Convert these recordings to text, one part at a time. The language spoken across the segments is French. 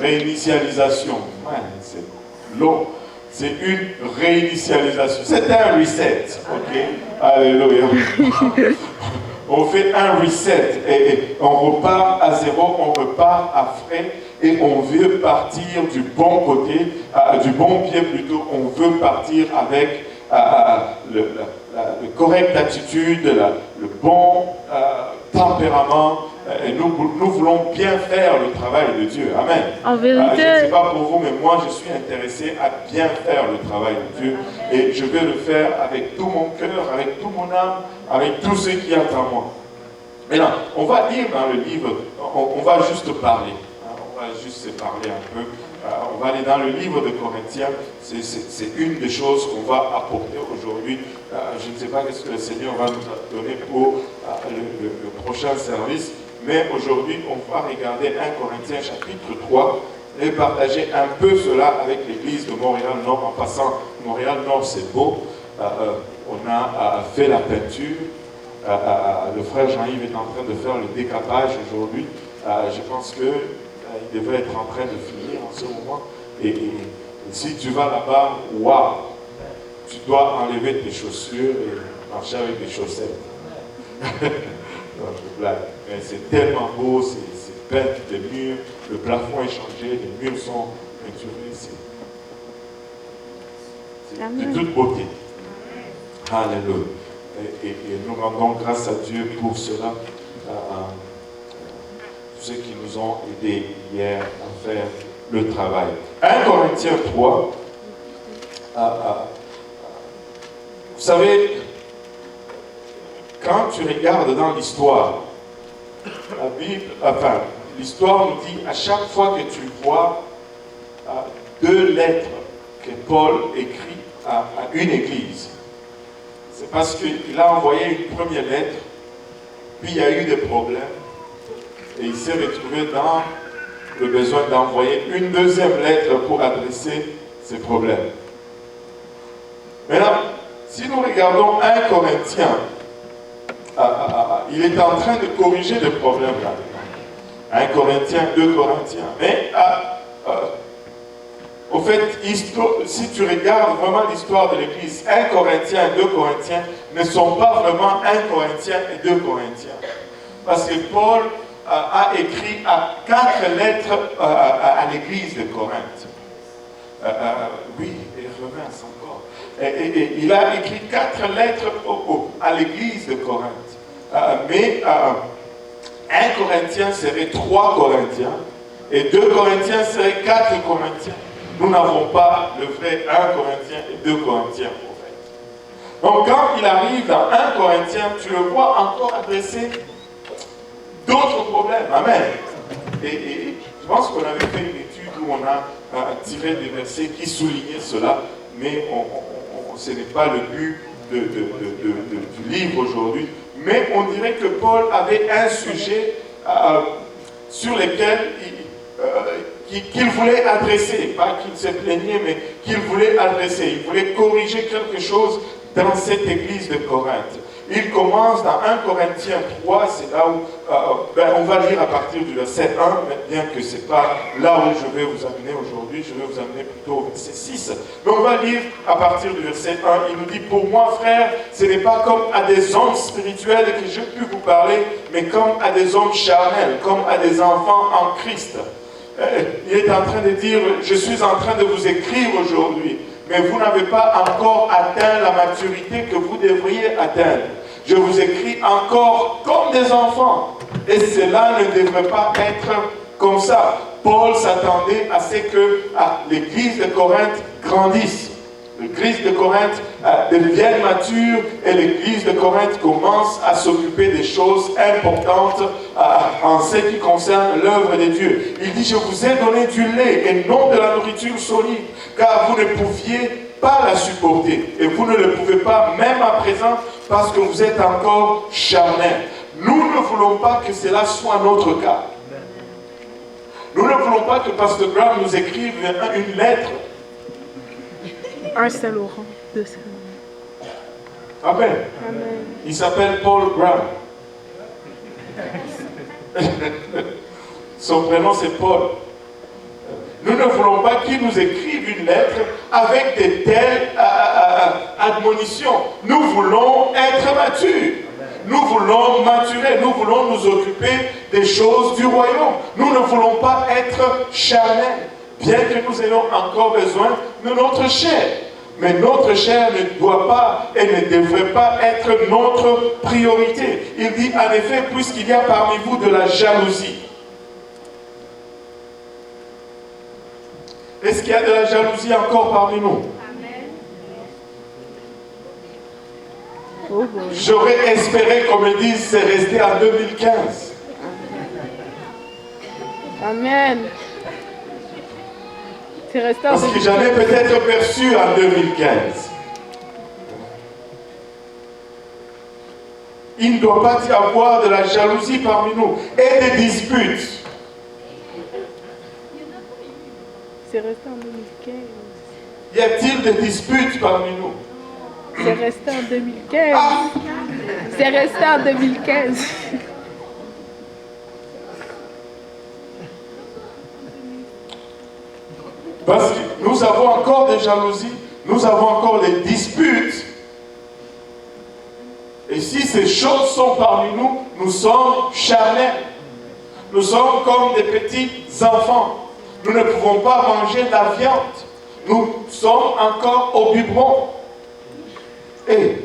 Réinitialisation. Ouais, c'est long. C'est une réinitialisation. C'est un reset. Ok. Alléluia. On fait un reset et on repart à zéro, on repart à frais et on veut partir du bon côté, du bon pied plutôt. On veut partir avec la correcte attitude, le bon tempérament. Et nous voulons bien faire le travail de Dieu. Amen. En vérité, je ne sais pas pour vous, mais moi je suis intéressé à bien faire le travail de Dieu. Et je vais le faire avec tout mon cœur, avec toute mon âme, avec tout ce qui est en moi. Maintenant, on va lire dans le livre, on va juste parler. On va juste se parler un peu. On va aller dans le livre de Corinthiens. C'est une des choses qu'on va apporter aujourd'hui. Je ne sais pas ce que le Seigneur va nous donner pour le prochain service. Mais aujourd'hui, on va regarder 1 Corinthiens chapitre 3 et partager un peu cela avec l'église de Montréal-Nord. En passant, Montréal-Nord, c'est beau. On a fait la peinture. Le frère Jean-Yves est en train de faire le décapage aujourd'hui. Je pense qu'il devrait être en train de finir en ce moment. Et si tu vas là-bas, waouh, tu dois enlever tes chaussures et marcher avec des chaussettes. Non, je blague. Mais c'est tellement beau, c'est peint les murs, le plafond est changé, les murs sont peinturés. C'est de toute beauté. Alléluia. Et nous rendons grâce à Dieu pour cela. Tous ceux qui nous ont aidés hier à faire le travail. 1 Corinthiens 3. Vous savez, quand tu regardes dans l'histoire, la Bible, enfin, l'histoire nous dit à chaque fois que tu vois 2 lettres que Paul écrit à une église, c'est parce qu'il a envoyé une première lettre, puis il y a eu des problèmes, et il s'est retrouvé dans le besoin d'envoyer une deuxième lettre pour adresser ces problèmes. Maintenant, si nous regardons 1 Corinthiens, il est en train de corriger des problèmes là. 1 Corinthiens, 2 Corinthiens. Mais au fait, si tu regardes vraiment l'histoire de l'Église, 1 Corinthiens et 2 Corinthiens ne sont pas vraiment 1 Corinthiens et 2 Corinthiens. Parce que Paul a écrit 4 lettres à l'Église de Corinthe. Oui, et revince encore. Et il a écrit 4 lettres à l'Église de Corinthe. Mais 1 Corinthien serait 3 Corinthiens et 2 Corinthiens serait 4 Corinthiens. Nous n'avons pas le vrai 1 Corinthien et 2 Corinthiens au fait. Donc quand il arrive dans 1 Corinthien, tu le vois encore adresser d'autres problèmes. Amen. Et je pense qu'on avait fait une étude où on a tiré des versets qui soulignaient cela, mais ce n'est pas le but du livre aujourd'hui. Mais on dirait que Paul avait un sujet sur lequel qu'il voulait adresser, pas qu'il se plaignait, mais qu'il voulait adresser. Il voulait corriger quelque chose dans cette église de Corinthe. Il commence dans 1 Corinthiens 3, c'est là où on va lire à partir du verset 1, bien que ce n'est pas là où je vais vous amener aujourd'hui, je vais vous amener plutôt au verset 6. Mais on va lire à partir du verset 1, il nous dit, pour moi frère, ce n'est pas comme à des hommes spirituels que je puis vous parler, mais comme à des hommes charnels, comme à des enfants en Christ. Il est en train de dire, je suis en train de vous écrire aujourd'hui, mais vous n'avez pas encore atteint la maturité que vous devriez atteindre. Je vous écris encore comme des enfants. Et cela ne devrait pas être comme ça. Paul s'attendait à ce que l'église de Corinthe grandisse. L'église de Corinthe devienne mature et l'église de Corinthe commence à s'occuper des choses importantes en ce qui concerne l'œuvre de Dieu. Il dit, je vous ai donné du lait et non de la nourriture solide, car vous ne pouviez pas la supporter. Et vous ne le pouvez pas même à présent parce que vous êtes encore charnel. Nous ne voulons pas que cela soit notre cas. Nous ne voulons pas que Pasteur Graham nous écrive une lettre. Un seul Laurent, 2 seul. Amen. Amen. Il s'appelle Paul Graham. Son prénom c'est Paul. Nous ne voulons pas qu'ils nous écrivent une lettre avec de telles admonitions. Nous voulons être matures. Nous voulons maturer. Nous voulons nous occuper des choses du royaume. Nous ne voulons pas être charnels, bien que nous ayons encore besoin de notre chair. Mais notre chair ne doit pas et ne devrait pas être notre priorité. Il dit en effet, puisqu'il y a parmi vous de la jalousie. Est-ce qu'il y a de la jalousie encore parmi nous? J'aurais espéré qu'on me dise c'est resté en 2015. Amen. C'est resté en Parce que j'en ai peut-être perçu en 2015. Il ne doit pas y avoir de la jalousie parmi nous et des disputes. C'est resté en 2015. Y a-t-il des disputes parmi nous? C'est resté en 2015. C'est resté en 2015. Parce que nous avons encore des jalousies, nous avons encore des disputes. Et si ces choses sont parmi nous, nous sommes charnels. Nous sommes comme des petits enfants. Nous ne pouvons pas manger de la viande. Nous sommes encore au biberon. Et,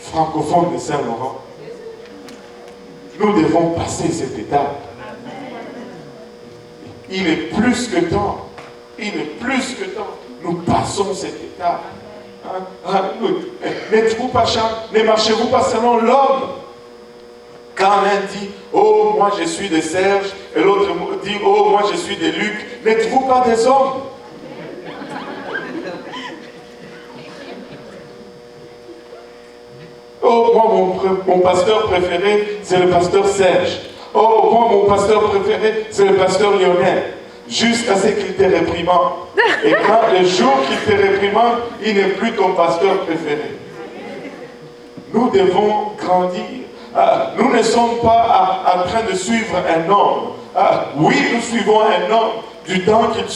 francophone de Saint-Laurent, nous devons passer cette étape. Il est plus que temps. Il est plus que temps. Nous passons cette étape. Ne marchez-vous pas selon l'homme. Quand l'un dit, oh, moi je suis de Serge, et l'autre dit, oh, moi je suis de Luc, n'êtes-vous pas des hommes? Oh, moi mon pasteur préféré, c'est le pasteur Serge. Oh, moi mon pasteur préféré, c'est le pasteur Lionel. Jusqu'à ce qu'il te réprimande. Et quand le jour qu'il te réprimande, il n'est plus ton pasteur préféré. Nous devons grandir. Nous ne sommes pas en train de suivre un homme. Oui, nous suivons un homme du temps qu'il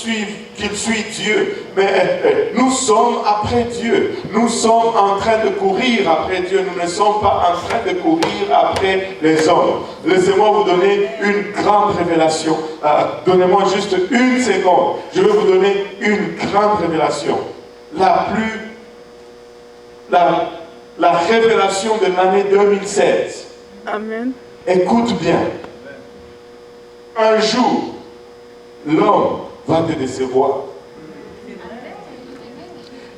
suit Dieu. Mais nous sommes après Dieu. Nous sommes en train de courir après Dieu. Nous ne sommes pas en train de courir après les hommes. Laissez-moi vous donner une grande révélation. Donnez-moi juste une seconde. Je vais vous donner une grande révélation. La révélation de l'année 2016. Amen. Écoute bien. Un jour, l'homme va te décevoir.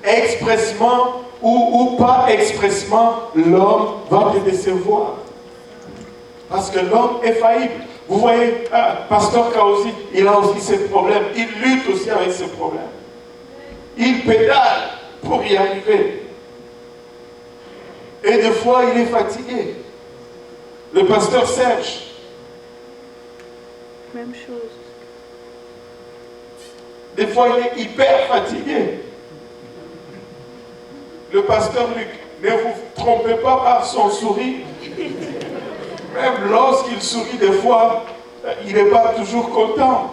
Expressement ou pas expressement, l'homme va te décevoir. Parce que l'homme est faillible. Vous voyez, Pasteur Kaosi, il a aussi ses problèmes. Il lutte aussi avec ses problèmes. Il pédale pour y arriver. Et des fois, il est fatigué. Le pasteur Serge. Même chose. Des fois, il est hyper fatigué. Le pasteur Luc, ne vous trompez pas par son sourire. Même lorsqu'il sourit, des fois, il n'est pas toujours content.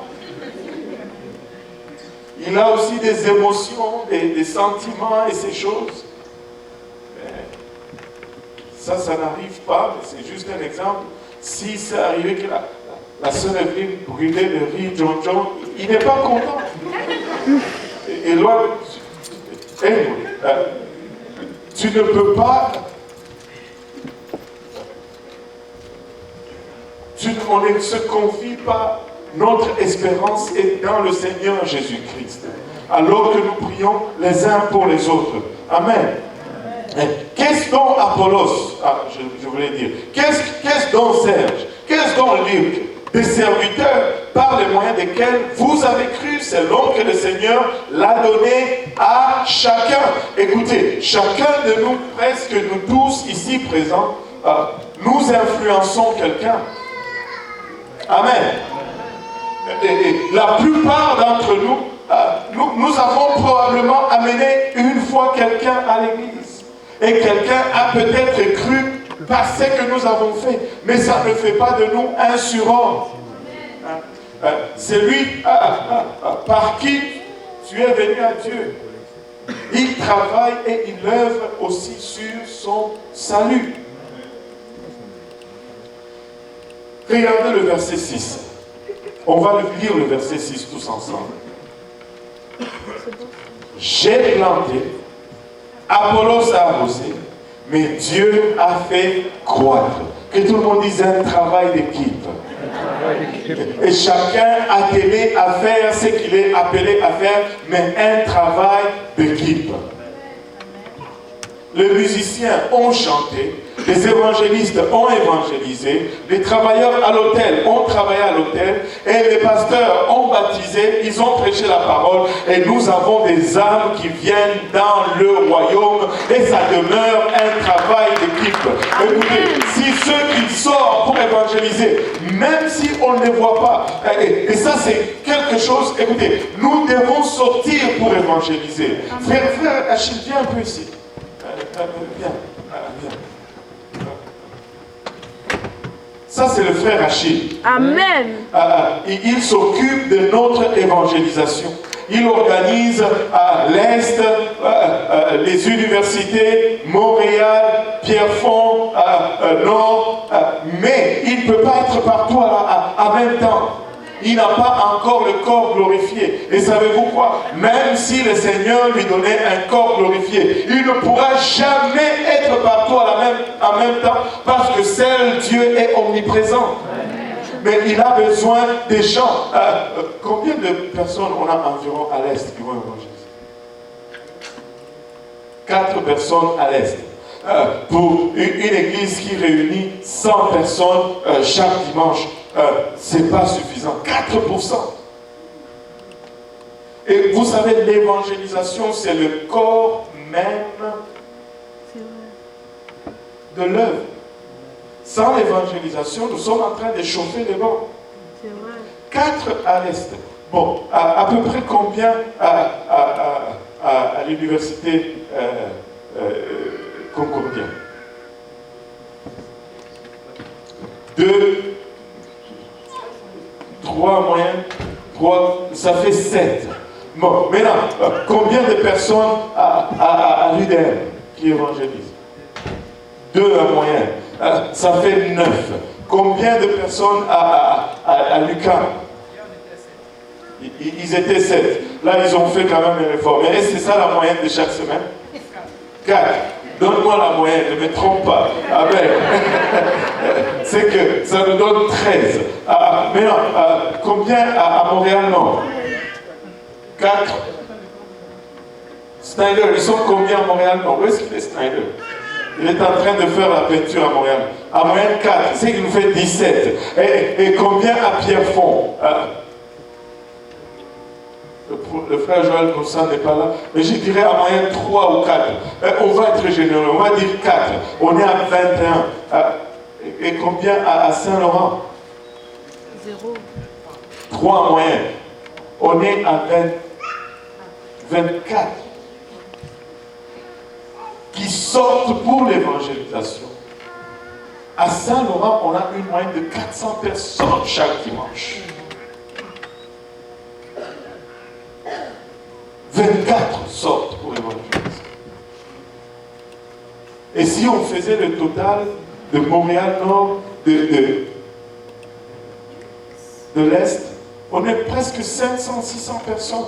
Il a aussi des émotions, des sentiments et ces choses. Ça n'arrive pas, mais c'est juste un exemple. Si ça arrivait que la sœur Evelyne brûlait le riz, John, il n'est pas content. Et là, tu ne peux pas. On ne se confie pas. Notre espérance est dans le Seigneur Jésus-Christ. Alors que nous prions les uns pour les autres. Amen. Qu'est-ce dont Apollos, je voulais dire, qu'est-ce dont Serge, qu'est-ce dont Luc, des serviteurs par les moyens desquels vous avez cru selon que le Seigneur l'a donné à chacun. Écoutez, chacun de nous, presque nous tous ici présents, nous influençons quelqu'un. Amen. Et la plupart d'entre nous, nous avons probablement amené une fois quelqu'un à l'église. Et quelqu'un a peut-être cru par ce que nous avons fait. Mais ça ne fait pas de nous un surhomme. C'est lui par qui tu es venu à Dieu. Il travaille et il œuvre aussi sur son salut. Regardez le verset 6. On va lire le verset 6 tous ensemble. J'ai planté, Apollos a arrosé, mais Dieu a fait croître. Que tout le monde dise un travail d'équipe. Et chacun attelé à faire ce qu'il est appelé à faire, mais un travail d'équipe. Les musiciens ont chanté, les évangélistes ont évangélisé, les travailleurs à l'autel ont travaillé à l'autel, et les pasteurs ont baptisé, ils ont prêché la parole, et nous avons des âmes qui viennent dans le royaume, et ça demeure un travail d'équipe. Écoutez, si ceux qui sortent pour évangéliser, même si on ne les voit pas, et ça c'est quelque chose, écoutez, nous devons sortir pour évangéliser. Frère Achille, viens un peu ici. Viens. Ça, c'est le frère Achille. Amen. Il s'occupe de notre évangélisation. Il organise à l'Est les universités, Montréal, Pierrefonds, Nord, mais il ne peut pas être partout en même temps. Il n'a pas encore le corps glorifié. Et savez-vous quoi? Même si le Seigneur lui donnait un corps glorifié, il ne pourra jamais être partout en même temps, parce que seul Dieu est omniprésent. Mais il a besoin des gens. Combien de personnes on a environ à l'Est qui vont évangéliser? 4 personnes à l'Est. Pour une église qui réunit 100 personnes chaque dimanche, ce n'est pas suffisant. 4%. Et vous savez, l'évangélisation, c'est le corps même de l'œuvre. Sans l'évangélisation, nous sommes en train de chauffer les bancs. 4 à l'Est. Bon, à peu près combien à l'université Concordia? 2, 3 moyenne, 3, ça fait 7. Bon, maintenant, combien de personnes à l'UDM qui évangélisent? 2 en moyenne, ça fait 9. Combien de personnes à l'UQAM? Ils étaient 7. Là, ils ont fait quand même une réforme. Mais est-ce que c'est ça la moyenne de chaque semaine? 4. Donne-moi la moyenne, ne me trompe pas. Amen. C'est que ça nous donne 13. Maintenant, combien à Montréal-Nord? 4. Snyder, ils sont combien à Montréal-Nord? Où est-ce qu'il est Snyder? Il est en train de faire la peinture à Montréal. À moyenne 4, c'est qu'il nous fait 17. Et combien à Pierrefonds? Le frère Joël Cossin n'est pas là, mais je dirais à moyenne 3 ou 4. On va être généreux, on va dire 4. On est à 21. Et combien à Saint-Laurent? 0. 3 en moyenne. On est à 24. Qui sortent pour l'évangélisation. À Saint-Laurent, on a une moyenne de 400 personnes chaque dimanche. 24 sortent pour évangéliser. Et si on faisait le total de Montréal-Nord, de l'Est, on est presque 500-600 personnes.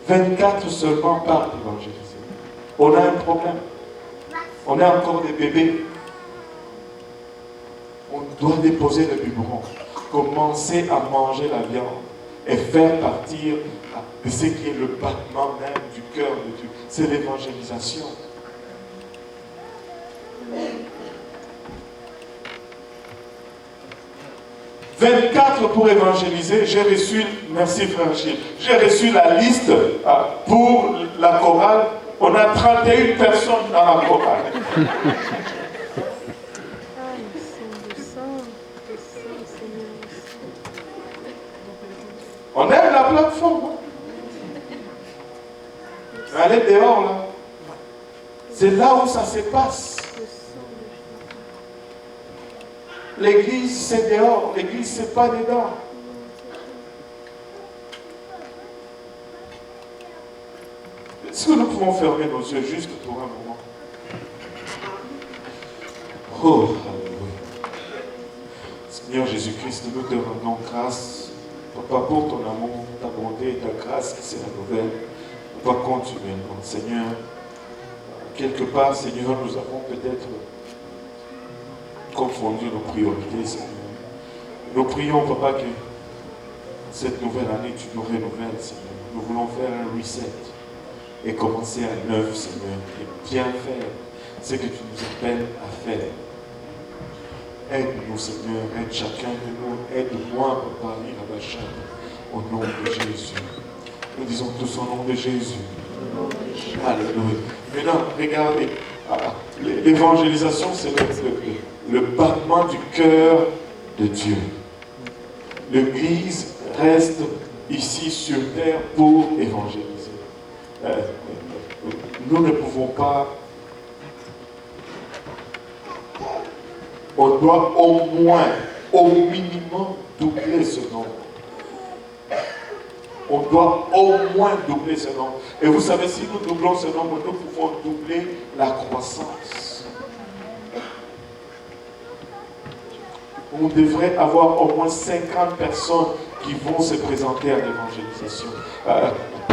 24 seulement partent évangéliser. On a un problème. On est encore des bébés. On doit déposer le biberon, commencer à manger la viande et faire partir de ce qui est le battement même du cœur de Dieu. C'est l'évangélisation. « 24 pour évangéliser. » J'ai reçu, merci frère Gilles, j'ai reçu la liste pour la chorale. On a 31 personnes dans la chorale. On aime la plateforme. Allez dehors là. C'est là où ça se passe. L'église c'est dehors, l'église c'est pas dedans. Est-ce que nous pouvons fermer nos yeux juste pour un moment? Oh, alléluia. Seigneur Jésus-Christ, nous te rendons grâce, Papa, pour ton amour, ta bonté et ta grâce qui se renouvelle. Papa, continuellement, Seigneur. Quelque part, Seigneur, nous avons peut-être confondu nos priorités, Seigneur. Nous prions, Papa, que cette nouvelle année, tu nous renouvelles, Seigneur. Nous voulons faire un reset et commencer à neuf, Seigneur, et bien faire ce que tu nous appelles à faire. Aide-nous, Seigneur, aide chacun de nous, aide-moi, Papa, au nom de Jésus. Nous disons tous au nom de Jésus. Alléluia. Maintenant, regardez, l'évangélisation, c'est le battement du cœur de Dieu. L'Église reste ici sur terre pour évangéliser. Nous ne pouvons pas. On doit au moins, au minimum, doubler ce nombre. On doit au moins doubler ce nombre. Et vous savez, si nous doublons ce nombre, nous pouvons doubler la croissance. On devrait avoir au moins 50 personnes qui vont se présenter à l'évangélisation.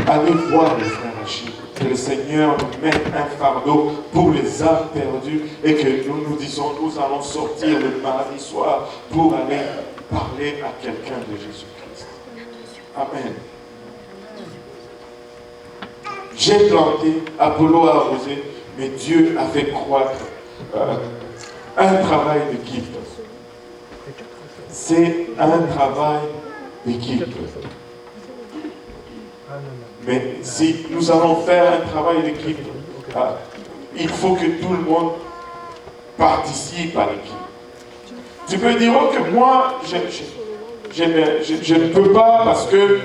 Allez voir les frères Achille. Que le Seigneur nous mette un fardeau pour les âmes perdues et que nous nous disons, nous allons sortir le mardi soir pour aller parler à quelqu'un de Jésus-Christ. Amen. J'ai planté, Apollo a arrosé, mais Dieu a fait croître un travail d'équipe. C'est un travail d'équipe. Mais si nous allons faire un travail d'équipe, il faut que tout le monde participe à l'équipe. Tu peux dire, oh, que moi, je ne peux pas parce que,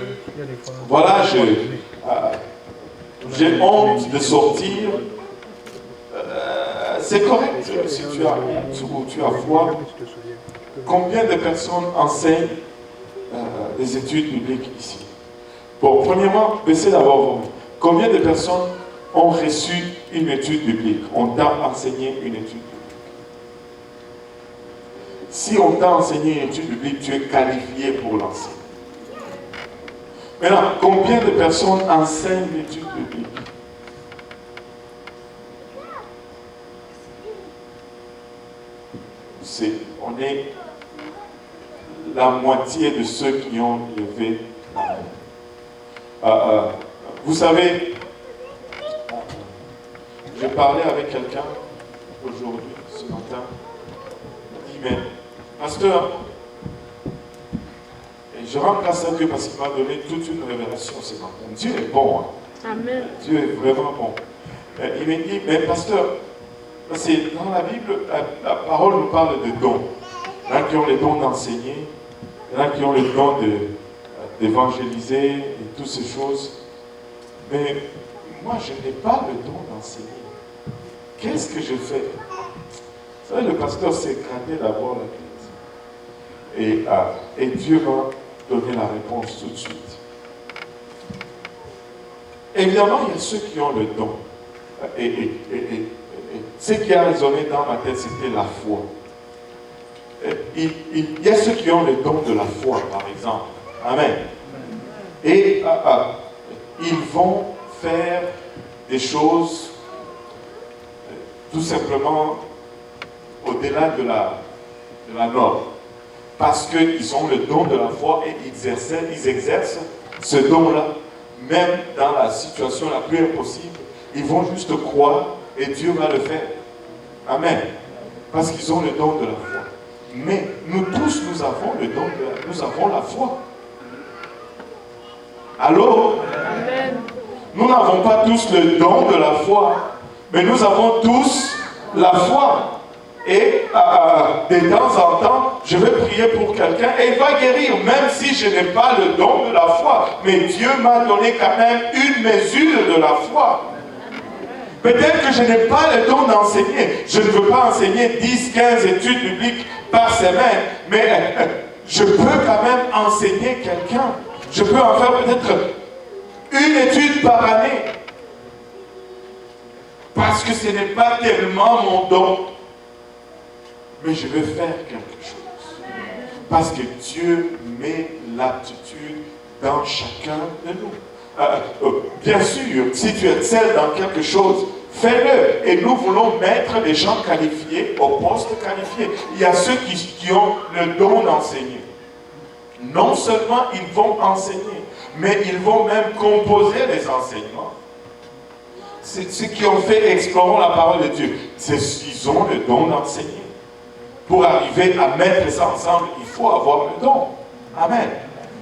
voilà, j'ai honte de sortir. C'est correct si tu as honte ou tu as foi. Combien de personnes enseignent les études bibliques ici? Bon, premièrement, baissez d'abord vos mains. Combien de personnes ont reçu une étude biblique? On t'a enseigné une étude biblique. Si on t'a enseigné une étude biblique, tu es qualifié pour l'enseigner. Maintenant, combien de personnes enseignent l'étude biblique? On est la moitié de ceux qui ont levé la main. Vous savez, j'ai parlé avec quelqu'un aujourd'hui, ce matin. Il dit, mais, pasteur, et je rends grâce à Dieu parce qu'il m'a donné toute une révélation ce matin. Dieu est bon. Hein? Amen. Dieu est vraiment bon. Il m'a dit, mais pasteur, c'est dans la Bible, la parole nous parle de dons. Il y en a qui ont les dons d'enseigner, il y en a qui ont les dons d'évangéliser et toutes ces choses. Mais moi, je n'ai pas le don d'enseigner. Qu'est-ce que je fais? Vous savez, le pasteur s'est gratté d'abord la tête. Et Dieu m'a donné la réponse tout de suite. Évidemment, il y a ceux qui ont le don. Et ce qui a résonné dans ma tête, c'était la foi. Il y a ceux qui ont le don de la foi, par exemple. Amen. Et ils vont faire des choses tout simplement au-delà de la norme. Parce qu'ils ont le don de la foi et ils exercent ce don-là, même dans la situation la plus impossible. Ils vont juste croire et Dieu va le faire. Amen. Parce qu'ils ont le don de la foi. Mais nous tous, nous avons le don nous avons la foi. Allô? Amen. Nous n'avons pas tous le don de la foi, mais nous avons tous la foi. Et de temps en temps, je vais prier pour quelqu'un et il va guérir, même si je n'ai pas le don de la foi. Mais Dieu m'a donné quand même une mesure de la foi. Peut-être que je n'ai pas le don d'enseigner. Je ne veux pas enseigner 10, 15 études bibliques par semaine, mais je peux quand même enseigner quelqu'un. Je peux en faire peut-être une étude par année. que ce n'est pas tellement mon don, mais je vais faire quelque chose. Parce que Dieu met l'aptitude dans chacun de nous. Bien sûr, si tu excelles dans quelque chose, fais-le. Et nous voulons mettre des gens qualifiés au poste qualifié. Il y a ceux qui ont le don d'enseigner. Non seulement ils vont enseigner, mais ils vont même composer les enseignements. C'est ceux qui ont fait Explorons la parole de Dieu. Ils ont le don d'enseigner. Pour arriver à mettre ça ensemble, il faut avoir le don. Amen.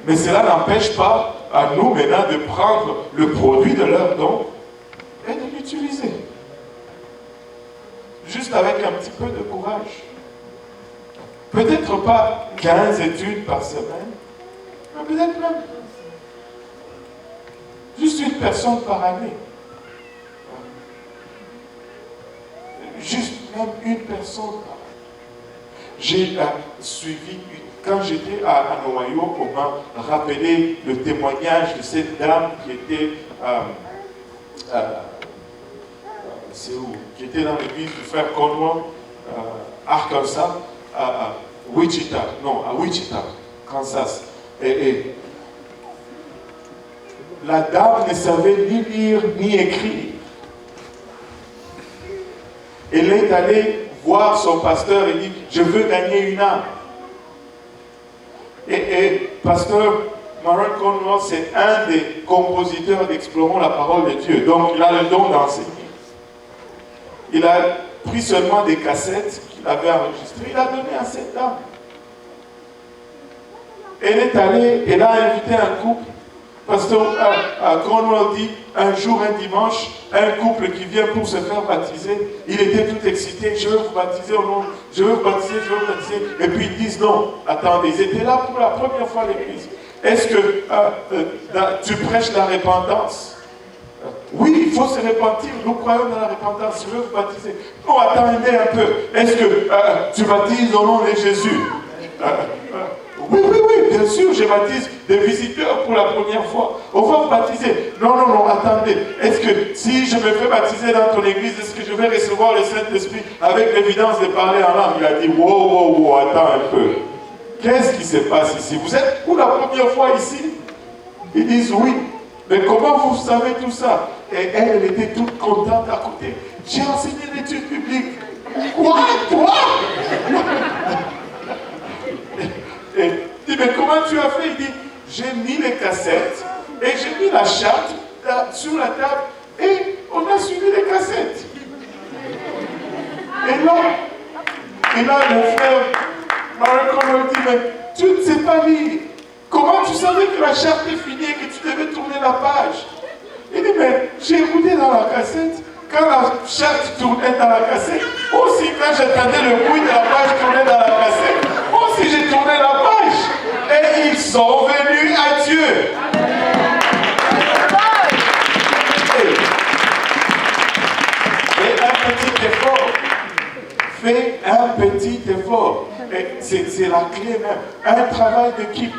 Mais cela n'empêche pas à nous maintenant de prendre le produit de leur don et de l'utiliser. Juste avec un petit peu de courage. Peut-être pas 15 études par semaine, mais peut-être même juste une personne par année. Juste même une personne par année. J'ai suivi, quand j'étais à Noaillo, on m'a rappelé le témoignage de cette dame qui était, c'est où? Qui était dans l'église du frère Conroy, Arkansas, à Wichita, Kansas. Et la dame ne savait ni lire ni écrire. Elle est allée voir son pasteur et dit, je veux gagner une âme. Et pasteur Maron Conroy, c'est un des compositeurs d'Explorons la parole de Dieu. Donc il a le don d'enseigner. Il a pris seulement des cassettes qu'il avait enregistrées. Il a donné à cette dame. Elle est allée, elle a invité un couple. Pasteur Conroy dit, un jour, un dimanche, un couple qui vient pour se faire baptiser, il était tout excité, je veux vous baptiser au nom, je veux vous baptiser, je veux vous baptiser. Et puis ils disent non, attendez, ils étaient là pour la première fois à l'église. Est-ce que tu prêches la repentance? Oui, il faut se repentir, nous croyons dans la repentance, je veux vous baptiser. Non, attendez un peu, est-ce que tu baptises au nom de Jésus? Oui, bien sûr, je baptise des visiteurs pour la première fois. On va vous baptiser. Non, attendez. Est-ce que si je me fais baptiser dans ton église, est-ce que je vais recevoir le Saint-Esprit avec l'évidence de parler en langue? Il a dit, wow, attends un peu. Qu'est-ce qui se passe ici? Vous êtes pour la première fois ici? Ils disent oui. Mais comment vous savez tout ça? Et elle était toute contente à côté. J'ai enseigné l'étude biblique. Quoi? Toi? Et il dit, mais comment tu as fait? Il dit, j'ai mis les cassettes et j'ai mis la charte sur la table et on a suivi les cassettes. Et là, mon frère Maron me dit, mais tu ne sais pas lire. Comment tu savais que la charte est finie et que tu devais tourner la page? Il dit, mais j'ai écouté dans la cassette. Quand la charte tournait dans la cassette, aussi quand j'entendais le bruit de la page tourner dans la cassette, aussi j'ai tourné la page. Et ils sont venus à Dieu. Et un petit effort. Fais un petit effort. C'est la clé même. Un travail d'équipe.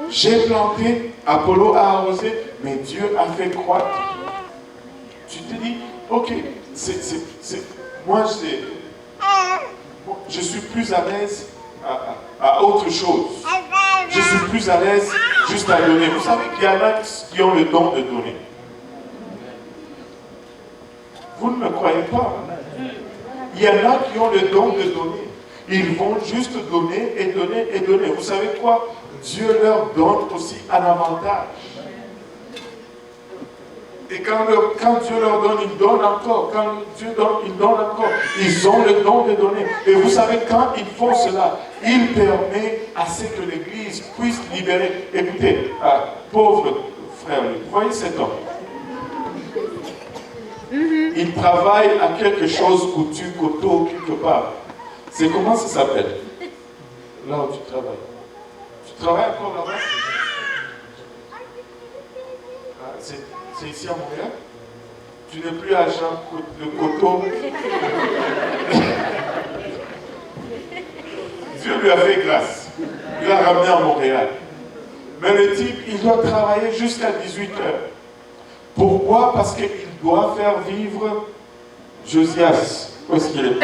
J'ai planté, Apollo a arrosé, mais Dieu a fait croître. Tu te dis, ok, moi je suis plus à l'aise à autre chose. Je suis plus à l'aise juste à donner. Vous savez qu'il y en a qui ont le don de donner. Vous ne me croyez pas. Il y en a qui ont le don de donner. Ils vont juste donner et donner et donner. Vous savez quoi? Dieu leur donne aussi un avantage. Et quand Dieu leur donne, il donne encore. Quand Dieu donne, il donne encore. Ils ont le don de donner. Et vous savez, quand ils font cela, il permet à ce que l'Église puisse libérer. Écoutez, pauvre frère, vous voyez cet homme? Il travaille à quelque chose coutu, coteau, quelque part. C'est comment ça s'appelle? Là où tu travailles. Tu travailles encore là-bas? C'est ici à Montréal? Tu n'es plus agent de coteau. Dieu lui a fait grâce. Il l'a ramené à Montréal. Mais le type, il doit travailler jusqu'à 18 heures. Pourquoi? Parce qu'il doit faire vivre Josias. Où est-ce qu'il est?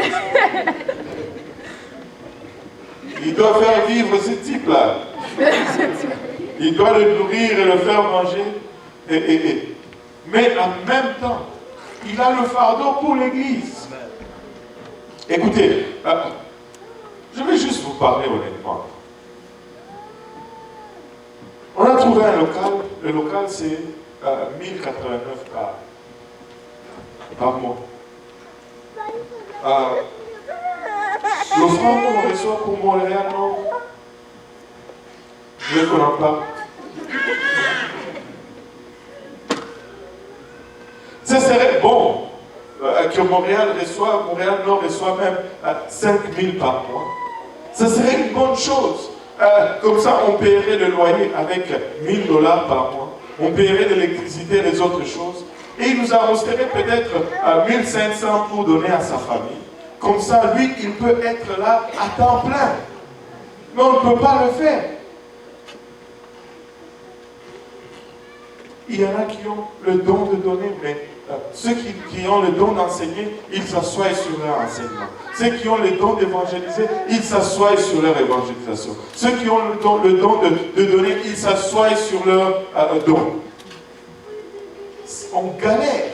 Il doit faire vivre ce type-là. Il doit le nourrir et le faire manger. Mais en même temps, il a le fardeau pour l'Église. Écoutez, je vais juste vous parler honnêtement. On a trouvé un local. Le local, c'est 1089 par mois. L'offrande qu'on reçoit pour Montréal, non? Je veux qu'on en parle. Ce serait bon que Montréal Nord reçoit même 5 000 par mois. Ce serait une bonne chose. Comme ça, on paierait le loyer avec 1 000 $ par mois. On paierait l'électricité et les autres choses. Et il nous arroserait peut-être 1 500 pour donner à sa famille. Comme ça, lui, il peut être là à temps plein. Mais on ne peut pas le faire. Il y en a qui ont le don de donner, mais ceux qui ont le don d'enseigner, ils s'assoient sur leur enseignement. Ceux qui ont le don d'évangéliser, ils s'assoient sur leur évangélisation. Ceux qui ont le don de donner, ils s'assoient sur leur don. On galère.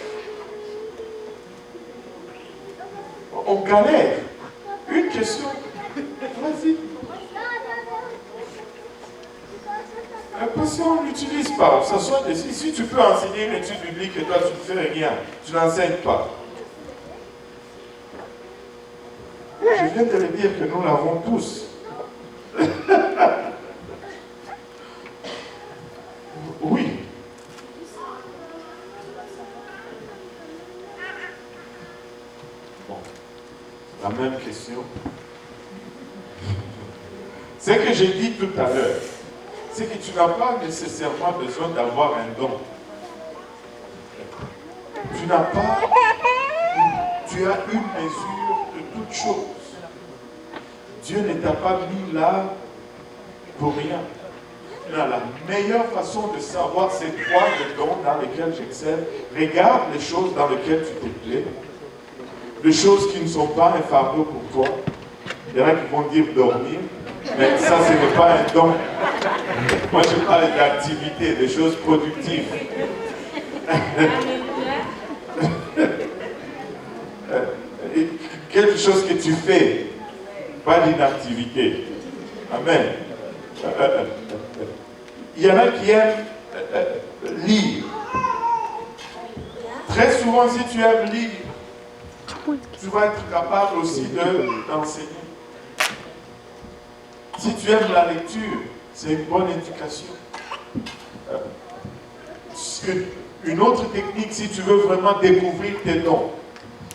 On galère. Une question. Vas-y. Parce qu'on ne l'utilise pas. Si tu peux enseigner une étude biblique et toi tu ne fais rien, tu n'enseignes pas. Je viens de le dire que nous l'avons tous. Oui. Bon. La même question. Ce que j'ai dit tout à l'heure, c'est que tu n'as pas nécessairement besoin d'avoir un don. Tu n'as pas, tu as une mesure de toute chose. Dieu ne t'a pas mis là pour rien. La meilleure façon de savoir c'est quoi le don dans lequel j'excelle. Regarde les choses dans lesquelles tu te plais. Les choses qui ne sont pas un fardeau pour toi. Il y en a qui vont dire dormir, mais ça ce n'est pas un don. Moi je parle d'activité, des choses productives. Quelque chose que tu fais, pas d'inactivité. Amen. Il y en a qui aiment lire. Très souvent, si tu aimes lire, tu vas être capable aussi d'enseigner. Si tu aimes la lecture, c'est une bonne éducation. Une autre technique, si tu veux vraiment découvrir tes dons,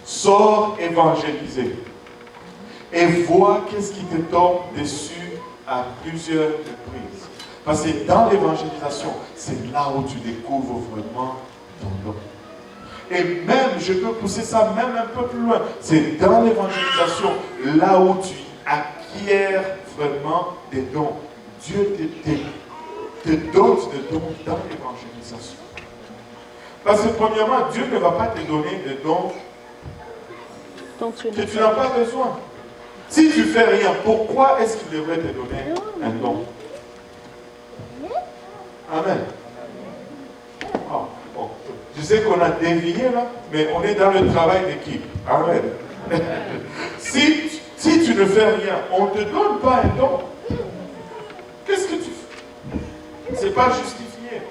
sors évangéliser et vois qu'est-ce qui te tombe dessus à plusieurs reprises. Parce que dans l'évangélisation, c'est là où tu découvres vraiment ton don. Et même, je peux pousser ça même un peu plus loin, c'est dans l'évangélisation, là où tu acquiers vraiment des dons. Dieu te donne des dons dans l'évangélisation. Parce que premièrement, Dieu ne va pas te donner des dons que tu n'as pas besoin. Si tu fais rien, pourquoi est-ce qu'il devrait te donner un don? Amen. Oh, bon. Je sais qu'on a dévié là, mais on est dans le travail d'équipe. Amen. Si tu ne fais rien, on ne te donne pas un don. Qu'est-ce que tu fais? Ce n'est pas justifié.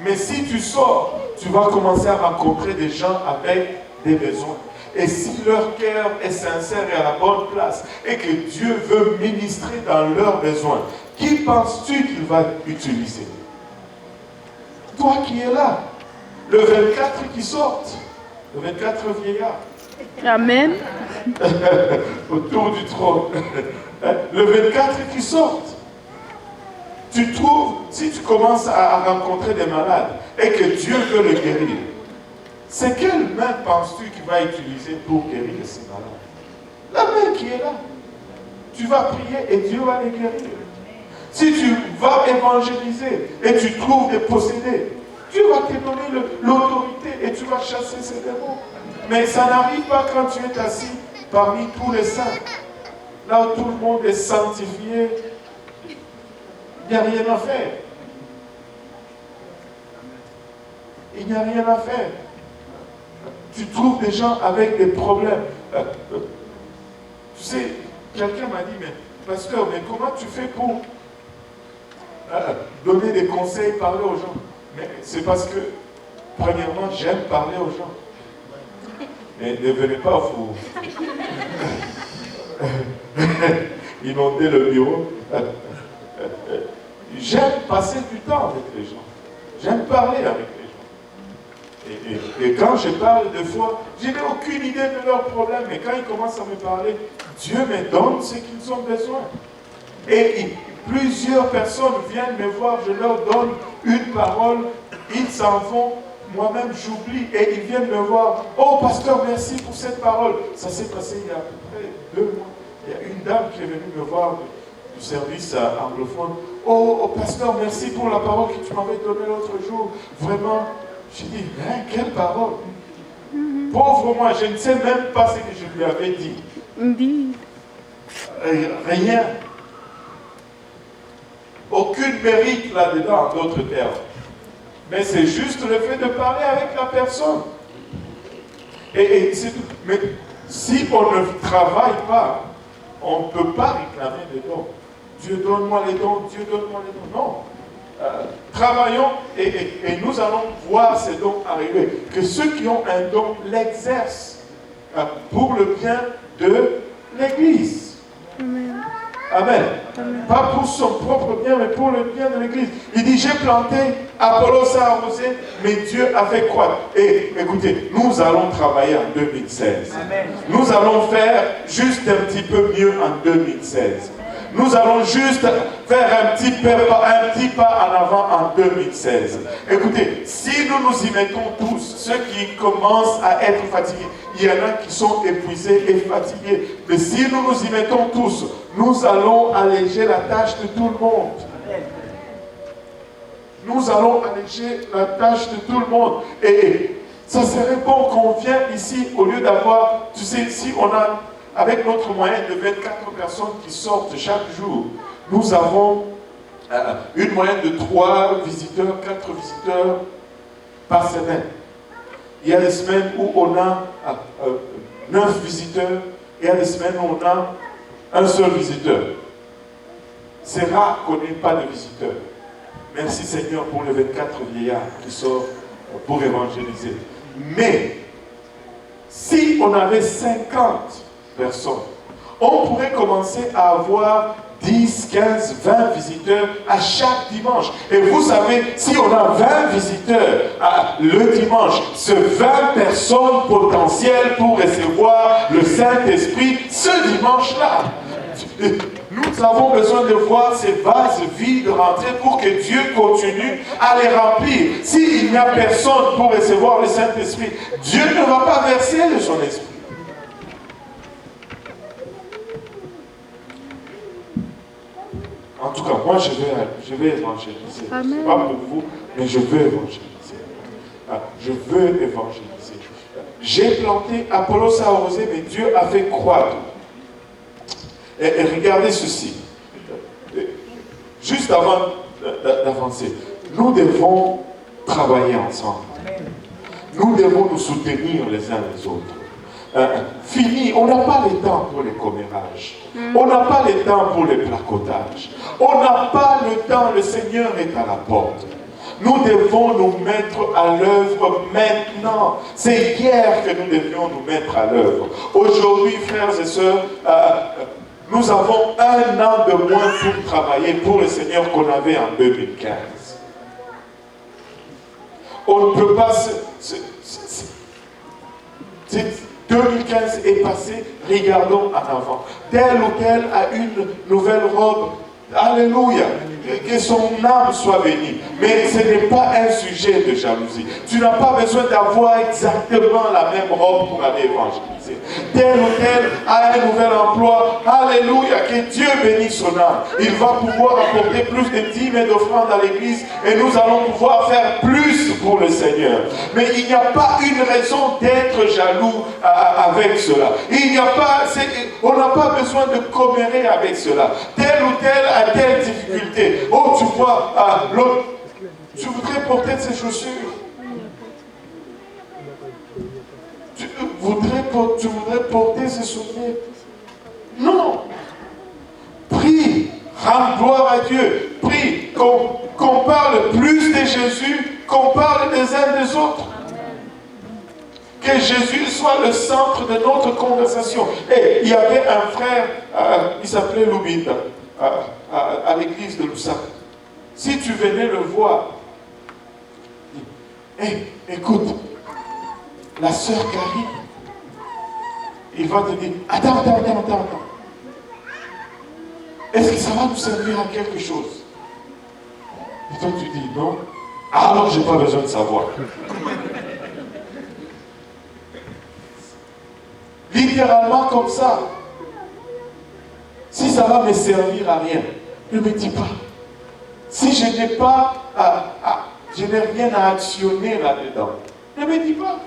Mais si tu sors, tu vas commencer à rencontrer des gens avec des besoins. Et si leur cœur est sincère et à la bonne place, et que Dieu veut ministrer dans leurs besoins, qui penses-tu qu'il va utiliser? Toi qui es là, le 24 qui sort, le 24 vieillard. Amen. Autour du trône. Le 24 qui sort. Tu trouves, si tu commences à rencontrer des malades et que Dieu veut le guérir, c'est quelle main penses-tu qu'il va utiliser pour guérir ces malades? La main qui est là. Tu vas prier et Dieu va les guérir. Si tu vas évangéliser et tu trouves des possédés, Dieu va te donner l'autorité et tu vas chasser ces démons. Mais ça n'arrive pas quand tu es assis parmi tous les saints. Là où tout le monde est sanctifié, il n'y a rien à faire. Il n'y a rien à faire. Tu trouves des gens avec des problèmes. Tu sais, quelqu'un m'a dit, mais pasteur, mais comment tu fais pour donner des conseils, parler aux gens? Mais c'est parce que, premièrement, j'aime parler aux gens. Mais ne venez pas vous inonder le bureau. J'aime passer du temps avec les gens. J'aime parler avec les gens. Et quand je parle des fois, je n'ai aucune idée de leurs problèmes. Mais quand ils commencent à me parler, Dieu me donne ce qu'ils ont besoin. Et plusieurs personnes viennent me voir, je leur donne une parole, ils s'en vont, moi-même j'oublie et ils viennent me voir. Oh pasteur, merci pour cette parole. Ça s'est passé il y a à peu près 2 mois. Il y a une dame qui est venue me voir du service anglophone. Oh pasteur, merci pour la parole que tu m'avais donnée l'autre jour. Vraiment, j'ai dit, hein, quelle parole? Pauvre moi, je ne sais même pas ce que je lui avais dit. Rien. Aucune mérite là-dedans, en d'autres termes. Mais c'est juste le fait de parler avec la personne. Et c'est tout. Mais si on ne travaille pas, on ne peut pas réclamer des dons. Dieu donne-moi les dons, Dieu donne-moi les dons. Non. Travaillons et nous allons voir ces dons arriver. Que ceux qui ont un don l'exercent pour le bien de l'Église. Amen. Amen. Amen. Pas pour son propre bien, mais pour le bien de l'Église. Il dit, j'ai planté, Apollos a arrosé, mais Dieu a fait croître. Et écoutez, nous allons travailler en 2016. Amen. Nous allons faire juste un petit peu mieux en 2016. Nous allons juste faire un petit pas en avant en 2016. Écoutez, si nous nous y mettons tous, ceux qui commencent à être fatigués, il y en a qui sont épuisés et fatigués. Mais si nous nous y mettons tous, nous allons alléger la tâche de tout le monde. Nous allons alléger la tâche de tout le monde. Et ça serait bon qu'on vienne ici, au lieu d'avoir, tu sais, si on a, avec notre moyenne de 24 personnes qui sortent chaque jour, nous avons une moyenne de 3 visiteurs, 4 visiteurs par semaine. Il y a des semaines où on a 9 visiteurs, il y a des semaines où on a un seul visiteur. C'est rare qu'on n'ait pas de visiteurs. Merci Seigneur pour les 24 vieillards qui sortent pour évangéliser. Mais, si on avait 50 personnes, on pourrait commencer à avoir 10, 15, 20 visiteurs à chaque dimanche. Et vous savez, si on a 20 visiteurs le dimanche, c'est 20 personnes potentielles pour recevoir le Saint-Esprit ce dimanche-là. Nous avons besoin de voir ces vases vides rentrer pour que Dieu continue à les remplir. S'il n'y a personne pour recevoir le Saint-Esprit, Dieu ne va pas verser de son esprit. En tout cas, moi, je vais évangéliser. Ce n'est pas pour vous, mais je veux évangéliser. Je veux évangéliser. J'ai planté, Apollos a arrosé, mais Dieu a fait croître. Et regardez ceci. Juste avant d'avancer, nous devons travailler ensemble. Nous devons nous soutenir les uns les autres. Fini, on n'a pas le temps pour les commérages. On n'a pas le temps pour les placotages. On n'a pas le temps, le Seigneur est à la porte. Nous devons nous mettre à l'œuvre maintenant. C'est hier que nous devions nous mettre à l'œuvre. Aujourd'hui, frères et sœurs, nous avons 1 an de moins pour travailler pour le Seigneur qu'on avait en 2015. On ne peut pas 2015 est passé, regardons en avant. Tel ou tel a une nouvelle robe. Alléluia. Que son âme soit bénie. Mais ce n'est pas un sujet de jalousie. Tu n'as pas besoin d'avoir exactement la même robe pour aller évangéliser. Tel ou tel a un nouvel emploi. Alléluia, que Dieu bénisse son âme. Il va pouvoir apporter plus de dîmes et d'offrandes à l'église et nous allons pouvoir faire plus pour le Seigneur. Mais il n'y a pas une raison d'être jaloux avec cela. Il n'y a pas, on n'a pas besoin de commérer avec cela. Tel ou tel a telle difficulté. Oh, tu vois, l'autre, tu voudrais porter ces chaussures. Tu voudrais porter ces souliers. Non. Prie. Rends gloire à Dieu. Prie qu'on parle plus de Jésus, qu'on parle des uns des autres. Que Jésus soit le centre de notre conversation. Et il y avait un frère, il s'appelait Loubida, à l'église de Lusaka. Si tu venais le voir, écoute, la sœur Karine, il va te dire, attends. Est-ce que ça va nous servir à quelque chose? Et toi tu dis non. Alors je n'ai pas besoin de savoir. Littéralement comme ça. Si ça va me servir à rien, ne me dis pas. Si je n'ai pas je n'ai rien à actionner là-dedans, ne me dis pas.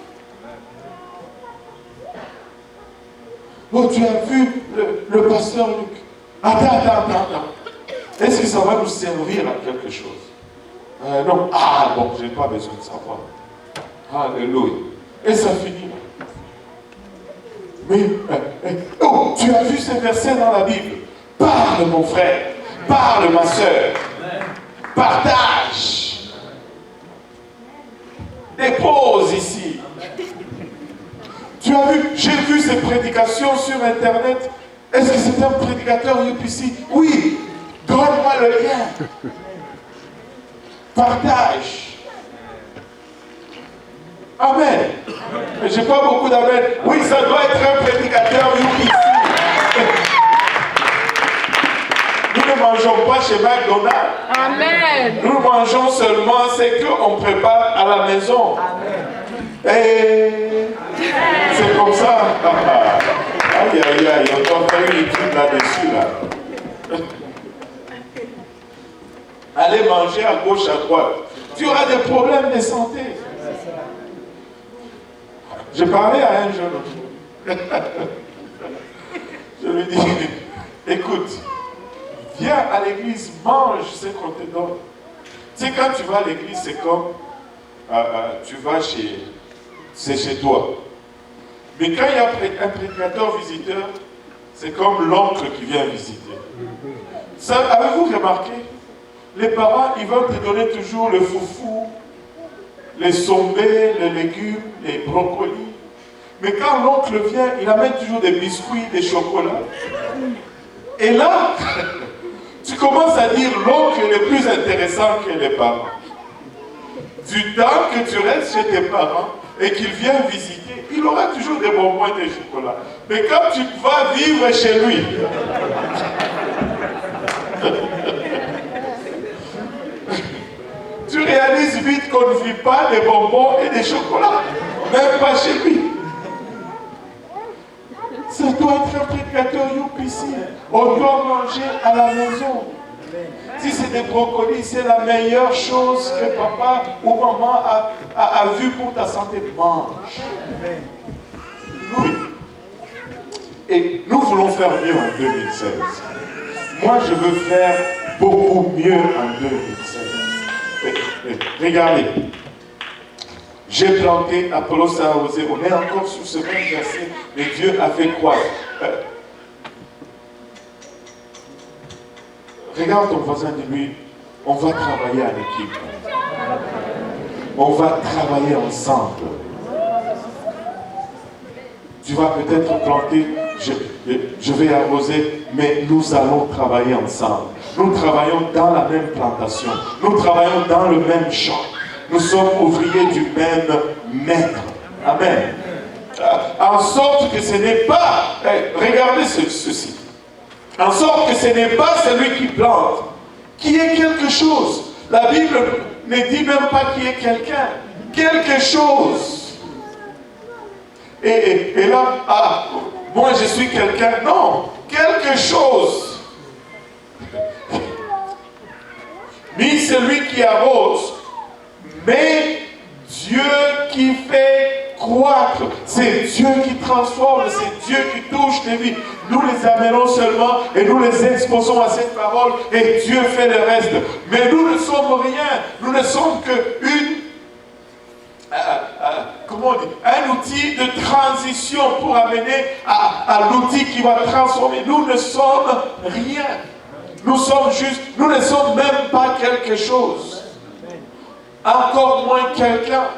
Oh, tu as vu le pasteur Luc. Attends. Est-ce que ça va nous servir à quelque chose? Non. Ah bon, je n'ai pas besoin de savoir. Alléluia. Et ça finit. Mais, oh, tu as vu ces versets dans la Bible. Parle mon frère. Parle ma soeur. Partage. Dépose ici. Tu as vu, j'ai vu ces prédications sur Internet. Est-ce que c'est un prédicateur UPC? Oui. Donne-moi le lien. Partage. Amen. Mais je n'ai pas beaucoup d'amen. Oui, ça doit être un prédicateur UPC. Nous ne mangeons pas chez McDonald's. Amen. Nous mangeons seulement ce qu'on prépare à la maison. Amen. Et c'est comme ça. Aïe, on doit faire une étude là-dessus. Là. Allez manger à gauche, à droite. Tu auras des problèmes de santé. J'ai parlé à un jeune. Je lui dis, écoute, viens à l'église, mange ce qu'on te donne. Tu sais, quand tu vas à l'église, c'est comme tu vas c'est chez toi. Mais quand il y a un prédicateur visiteur, c'est comme l'oncle qui vient visiter. Avez-vous remarqué? Les parents, ils veulent te donner toujours le foufou, les sombés, les légumes, les brocolis. Mais quand l'oncle vient, il amène toujours des biscuits, des chocolats. Et là, tu commences à dire l'oncle est plus intéressant que les parents. Du temps que tu restes chez tes parents et qu'il vient visiter, il aura toujours des bonbons et des chocolats. Mais quand tu vas vivre chez lui, tu réalises vite qu'on ne vit pas des bonbons et des chocolats, même pas chez lui. Ça doit être un prédicateur UPC. On doit manger à la maison. Si c'est des brocolis, c'est la meilleure chose que papa ou maman a vu pour ta santé. Mange. Oui. Et nous voulons faire mieux en 2016. Moi, je veux faire beaucoup mieux en 2016. Regardez. J'ai planté, Apollos a arrosé. On est encore sur ce même verset, mais Dieu a fait quoi? Regarde ton voisin, dis-lui, on va travailler en équipe. On va travailler ensemble. Tu vas peut-être planter, je vais arroser, mais nous allons travailler ensemble. Nous travaillons dans la même plantation. Nous travaillons dans le même champ. Nous sommes ouvriers du même maître. Amen. En sorte que ce n'est pas, regardez ceci. En sorte que ce n'est pas celui qui plante, qui est quelque chose. La Bible ne dit même pas qu'il y ait quelqu'un. Quelque chose. Et là, moi je suis quelqu'un. Non, quelque chose. Ni celui qui arrose, mais Dieu qui fait croître. C'est Dieu qui transforme, c'est Dieu qui touche les vies. Nous les amenons seulement et nous les exposons à cette parole et Dieu fait le reste. Mais nous ne sommes rien, nous ne sommes que comment on dit, un outil de transition pour amener à l'outil qui va transformer. Nous ne sommes rien. Nous sommes juste, nous ne sommes même pas quelque chose. Encore moins quelqu'un.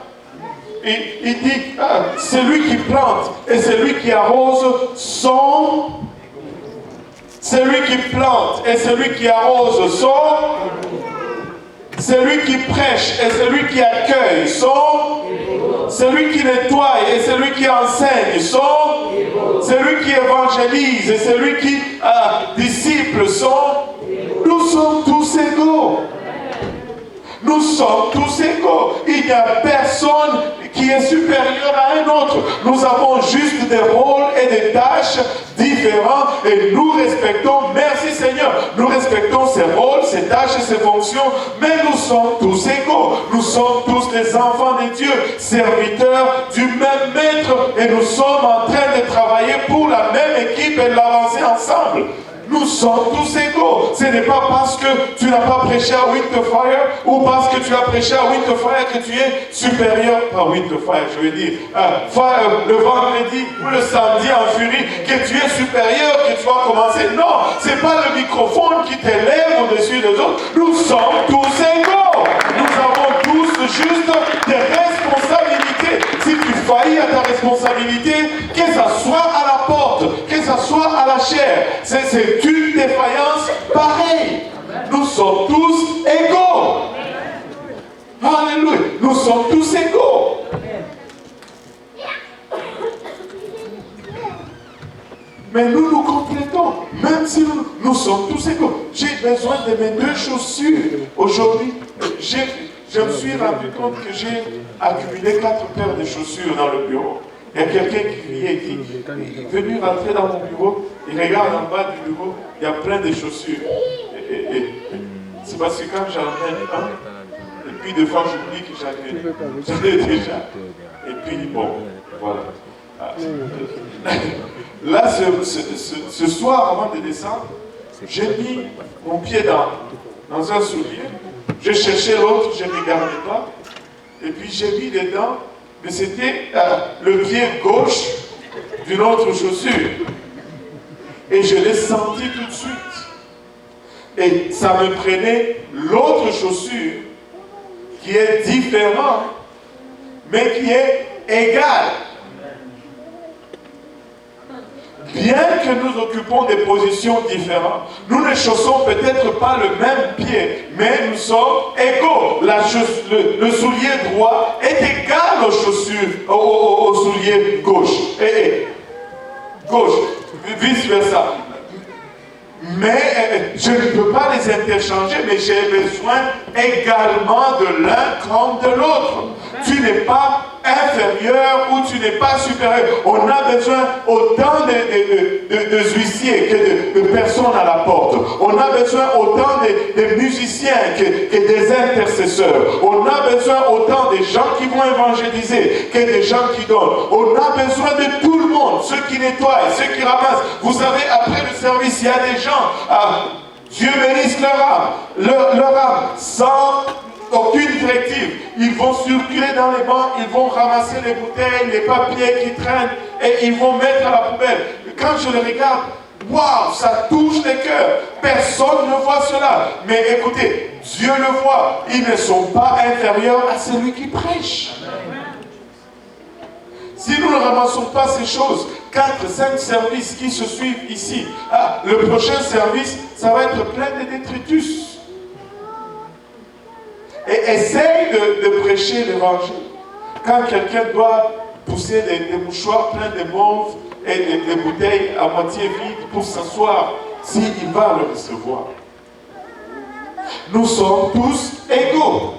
Il dit, celui qui plante et celui qui arrose sont... Celui qui plante et celui qui arrose sont... Celui qui prêche et celui qui accueille sont... Celui qui nettoie et celui qui enseigne sont... Celui qui évangélise et celui qui disciple sont... Nous sommes tous égaux. Nous sommes tous égaux. Il n'y a personne qui est supérieur à un autre. Nous avons juste des rôles et des tâches différents et nous respectons, merci Seigneur, nous respectons ces rôles, ces tâches et ces fonctions, mais nous sommes tous égaux. Nous sommes tous les enfants de Dieu, serviteurs du même maître et nous sommes en train de travailler pour la même équipe et de l'avancer ensemble. Nous sommes tous égaux. Ce n'est pas parce que tu n'as pas prêché à Winterfire ou parce que tu as prêché à Winterfire que tu es supérieur à Winterfire. Je veux dire, le vendredi ou le samedi en furie, que tu es supérieur, que tu vas commencer. Non, ce n'est pas le microphone qui t'élève au-dessus des autres. Nous sommes tous égaux. Nous avons tous juste des responsabilités. Si tu faillis à ta responsabilité, que ça soit à la porte, que ça soit à la chair, c'est une défaillance pareille. Nous sommes tous égaux. Alléluia. Nous sommes tous égaux. Mais nous nous complétons. Même si nous sommes tous égaux. J'ai besoin de mes 2 chaussures. Aujourd'hui, je me suis rendu compte que j'ai accumulé 4 paires de chaussures dans le bureau. Il y a quelqu'un qui criait, qui est venu rentrer dans mon bureau, il regarde en bas du bureau, il y a plein de chaussures. Et c'est parce que quand j'en ai un, et puis des fois j'oublie que j'en ai déjà. Et puis bon, voilà. Là, ce soir, avant de descendre, j'ai mis mon pied dans un soulier. Je cherchais l'autre, je ne regardais pas. Et puis j'ai mis dedans, mais c'était le pied gauche d'une autre chaussure. Et je l'ai senti tout de suite. Et ça me prenait l'autre chaussure qui est différente, mais qui est égale. Bien que nous occupons des positions différentes, nous ne chaussons peut-être pas le même pied, mais nous sommes égaux. Le soulier droit est égal aux chaussures, au soulier gauche. Gauche, vice versa. Mais je ne peux pas les interchanger, mais j'ai besoin également de l'un comme de l'autre. Tu n'es pas inférieur ou tu n'es pas supérieur. On a besoin autant de huissiers que de personnes à la porte. On a besoin autant de musiciens que des intercesseurs. On a besoin autant de gens qui vont évangéliser que des gens qui donnent. On a besoin de tout le monde, ceux qui nettoient, ceux qui ramassent. Vous savez, après le service, il y a des gens, Dieu bénisse leur âme, sans aucune directive. Ils vont circuler dans les bancs, ils vont ramasser les bouteilles, les papiers qui traînent et ils vont mettre à la poubelle. Quand je les regarde, waouh, ça touche les cœurs. Personne ne voit cela. Mais écoutez, Dieu le voit. Ils ne sont pas inférieurs à celui qui prêche. Si nous ne ramassons pas ces choses, 4, 5 services qui se suivent ici, le prochain service, ça va être plein de détritus. Et essaye de prêcher l'évangile. Quand quelqu'un doit pousser des mouchoirs pleins de mauve et des bouteilles à moitié vides pour s'asseoir, s'il va le recevoir. Nous sommes tous égaux.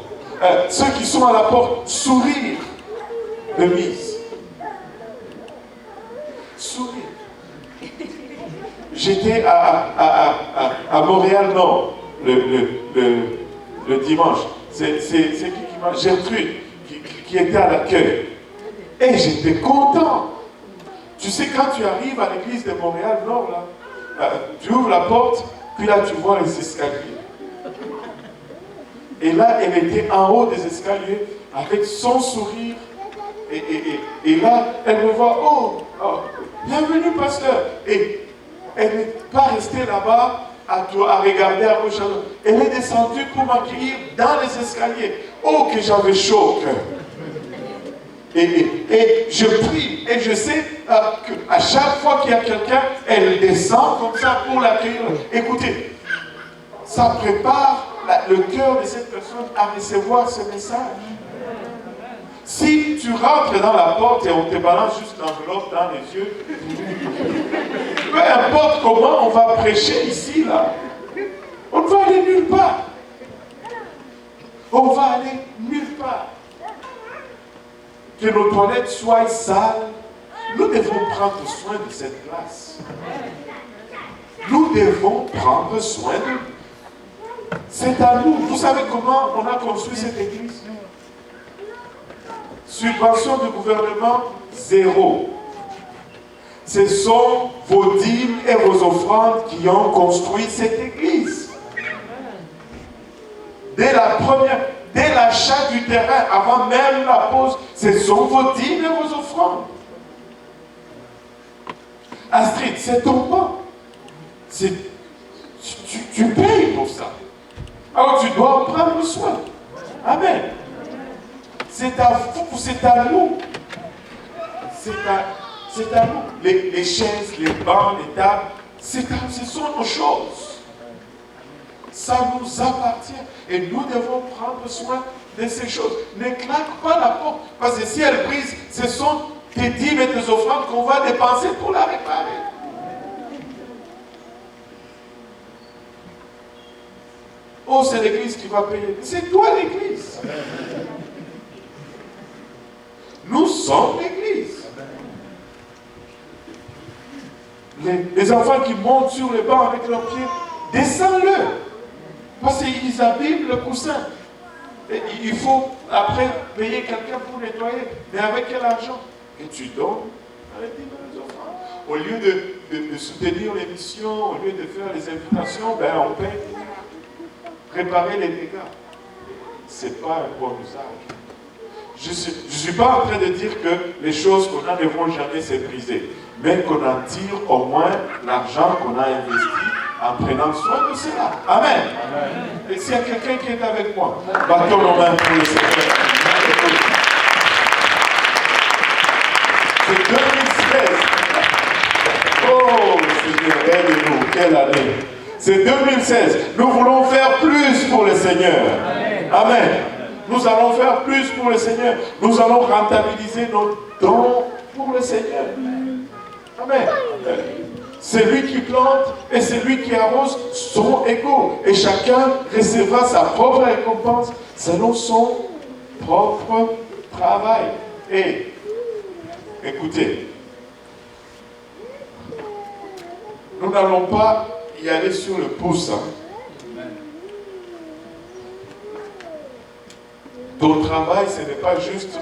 ceux qui sont à la porte, sourire de mise. Sourire. J'étais à Montréal-Nord le dimanche. C'est qui m'a... Gertrude, qui était à l'accueil. Et j'étais content. Tu sais, quand tu arrives à l'église de Montréal-Nord, là, tu ouvres la porte, puis là, tu vois les escaliers. Et là, elle était en haut des escaliers, avec son sourire. Et là, elle me voit, oh, bienvenue, pasteur. Et elle n'est pas restée là-bas à regarder à gauche à droite. Elle est descendue pour m'accueillir dans les escaliers. Oh, que j'avais chaud au cœur. Et je prie, et je sais qu'à chaque fois qu'il y a quelqu'un, elle descend comme ça pour l'accueillir. Écoutez, ça prépare le cœur de cette personne à recevoir ce message. Si tu rentres dans la porte et on te balance juste l'enveloppe dans les yeux, peu importe comment on va prêcher ici, là, on ne va aller nulle part. On va aller nulle part. Que nos toilettes soient sales, nous devons prendre soin de cette place. Nous devons prendre soin de... C'est à nous. Vous savez comment on a construit cette église? Subvention du gouvernement, 0. Ce sont vos dîmes et vos offrandes qui ont construit cette église. Dès l'achat du terrain, avant même la pause, ce sont vos dîmes et vos offrandes. Astrid, c'est ton pain. Tu payes pour ça. Alors tu dois en prendre soin. Amen. C'est à vous, c'est à nous. C'est à nous. Les chaises, les bancs, les tables, ce sont nos choses. Ça nous appartient. Et nous devons prendre soin de ces choses. Ne claque pas la porte. Parce que si elle brise, ce sont tes dîmes et tes offrandes qu'on va dépenser pour la réparer. Oh, c'est l'église qui va payer. C'est toi l'église. Nous sommes l'église. Les enfants qui montent sur les bancs avec leurs pieds, descends-le. Parce qu'ils abîment le coussin. Et il faut après payer quelqu'un pour nettoyer. Mais avec quel argent? Et tu donnes avec les offrandes. Au lieu de soutenir les missions, au lieu de faire les invitations, ben on paye pour réparer les dégâts. Ce n'est pas un bon usage. Je ne suis pas en train de dire que les choses qu'on a ne vont jamais se briser, mais qu'on en tire au moins l'argent qu'on a investi en prenant soin de cela. Amen. Amen. Et s'il y a quelqu'un qui est avec moi, battons nos mains pour le Seigneur. C'est 2016. Oh, Seigneur, aide-nous. Quelle année. C'est 2016. Nous voulons faire plus pour le Seigneur. Amen. Amen. Nous allons faire plus pour le Seigneur. Nous allons rentabiliser nos dons pour le Seigneur. Amen. Celui qui plante et celui qui arrose sont égaux. Et chacun recevra sa propre récompense selon son propre travail. Et écoutez, nous n'allons pas y aller sur le pouce. Ton travail, ce n'est pas juste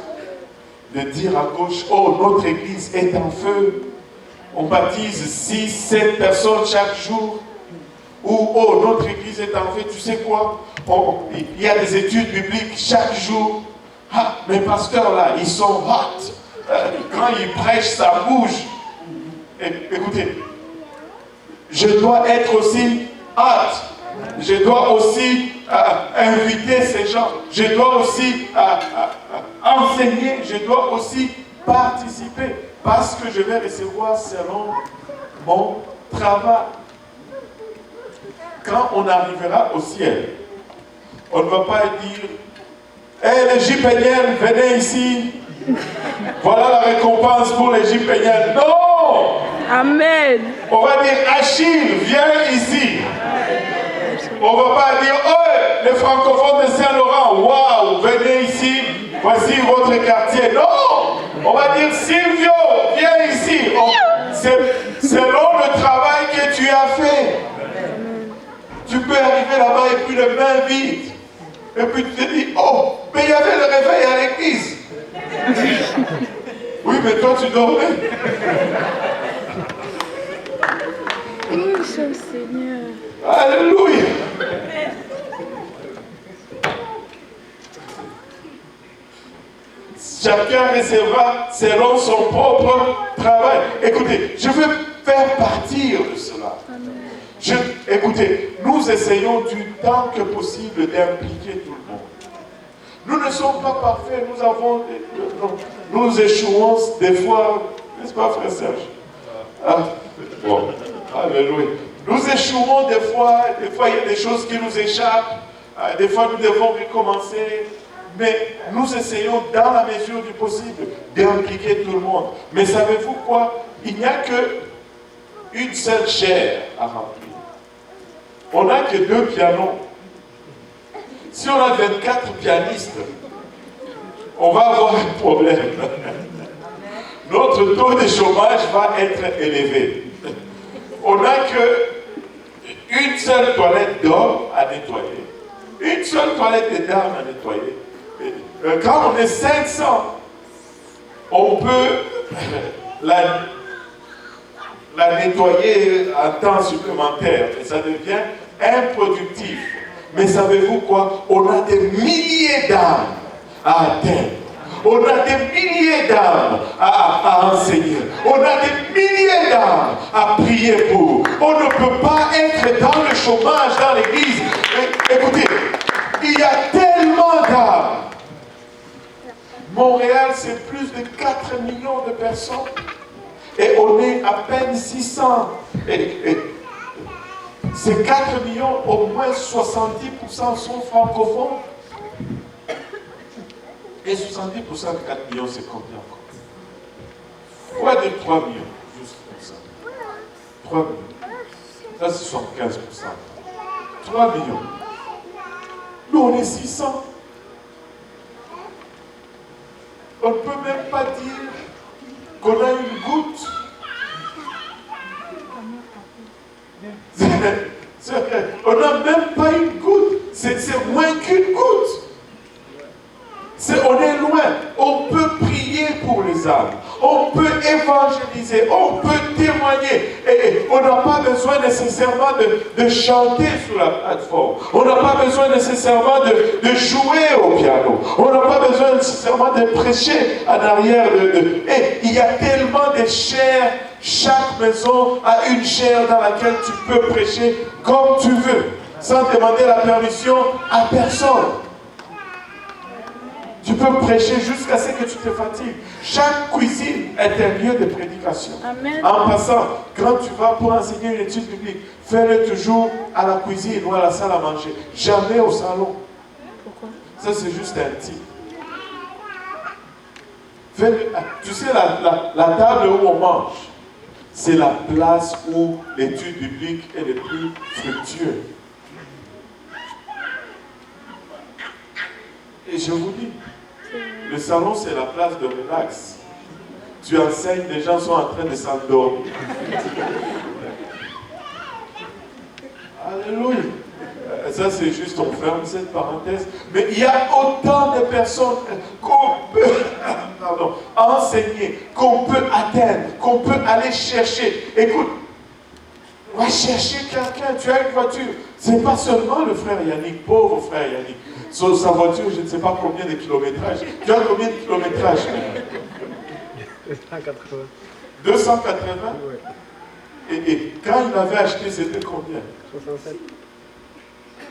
de dire à gauche, oh, notre église est en feu. On baptise 6, 7 personnes chaque jour. Ou, oh, notre église est en feu. Tu sais quoi? Il y a des études bibliques chaque jour. Ah, mes pasteurs là, ils sont hot. Quand ils prêchent, ça bouge. Écoutez, je dois être aussi hot. Je dois aussi inviter ces gens. Je dois aussi enseigner. Je dois aussi participer. Parce que je vais recevoir selon mon travail. Quand on arrivera au ciel, on ne va pas dire « Hé, les Jipéniens, venez ici. Voilà la récompense pour les Jipéniens. » Non! Amen. On va dire « Achille, viens ici. » On ne va pas dire, oh, les francophones de Saint-Laurent, waouh, venez ici, voici votre quartier. Non, on va dire, Silvio, viens ici. C'est selon le travail que tu as fait. Tu peux arriver là-bas et puis les mains vides. Et puis tu te dis, oh, mais il y avait le réveil à l'église. Oui, mais toi tu dormais. Oui, cher Seigneur. Alléluia. Chacun recevra selon son propre travail. Écoutez, je veux faire partir de cela. Écoutez, nous essayons du temps que possible d'impliquer tout le monde. Nous ne sommes pas parfaits, nous échouons des fois, n'est-ce pas, frère Serge? Ah, bon, alléluia. Nous échouons des fois il y a des choses qui nous échappent, des fois nous devons recommencer, mais nous essayons dans la mesure du possible d'impliquer tout le monde. Mais savez-vous quoi? Il n'y a qu'une seule chair à remplir. On n'a que 2 pianos. Si on a 24 pianistes, on va avoir un problème. Notre taux de chômage va être élevé. On n'a qu'une seule toilette d'homme à nettoyer, une seule toilette de dames à nettoyer. Quand on est 500, on peut la nettoyer en temps supplémentaire et ça devient improductif. Mais savez-vous quoi? On a des milliers d'âmes à atteindre. On a des milliers d'âmes à enseigner. On a des milliers d'âmes à prier pour. On ne peut pas être dans le chômage dans l'église. Écoutez, il y a tellement d'âmes. Montréal, c'est plus de 4 millions de personnes. Et on est à peine 600. Ces 4 millions, au moins 70% sont francophones. Et 70% de 4 millions, c'est combien encore? Quoi de 3 millions? Juste comme ça. 3 millions. Ça, c'est 75%. 3 millions. Nous, on est 600. On ne peut même pas dire qu'on a une goutte. On n'a même pas une goutte. C'est moins qu'une goutte. On est loin. On peut prier pour les âmes. On peut évangéliser. On peut témoigner. Et on n'a pas besoin nécessairement de chanter sur la plateforme. On n'a pas besoin nécessairement de jouer au piano. On n'a pas besoin nécessairement de prêcher en arrière. Et il y a tellement de chaires. Chaque maison a une chaire dans laquelle tu peux prêcher comme tu veux, sans demander la permission à personne. Tu peux prêcher jusqu'à ce que tu te fatigues. Chaque cuisine est un lieu de prédication. Amen. En passant, quand tu vas pour enseigner une étude biblique, fais-le toujours à la cuisine ou à la salle à manger. Jamais au salon. Pourquoi? Ça, c'est juste un type. Tu sais, la table où on mange, c'est la place où l'étude biblique est le plus fructueuse. Et je vous dis, le salon, c'est la place de relax. Tu enseignes, les gens sont en train de s'endormir. Alléluia. Ça, c'est juste, on ferme cette parenthèse. Mais il y a autant de personnes qu'on peut enseigner, qu'on peut atteindre, qu'on peut aller chercher. Écoute, va chercher quelqu'un, tu as une voiture. Ce n'est pas seulement le frère Yannick, pauvre frère Yannick. Sur sa voiture, je ne sais pas combien de kilométrage. Tu as combien de kilométrage? 280. 280? Oui. Et quand il avait acheté, c'était combien? 67.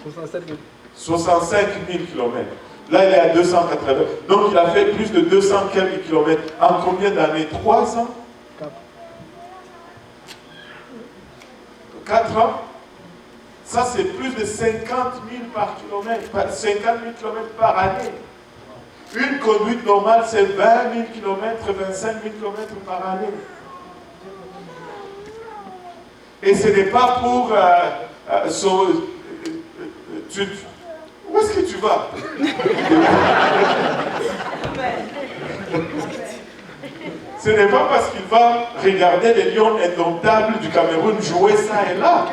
67 000. 65 000 kilomètres. Là, il est à 280. Donc, il a fait plus de 200 quelques kilomètres. En combien d'années? 3 ans? 4. 4 ans? Ça, c'est plus de 50 000 par kilomètre. 50 000 kilomètres par année. Une conduite normale, c'est 20 000 kilomètres, 25 000 kilomètres par année. Et ce n'est pas pour Où est-ce que tu vas? Ce n'est pas parce qu'il va regarder les lions indomptables du Cameroun jouer ça et là.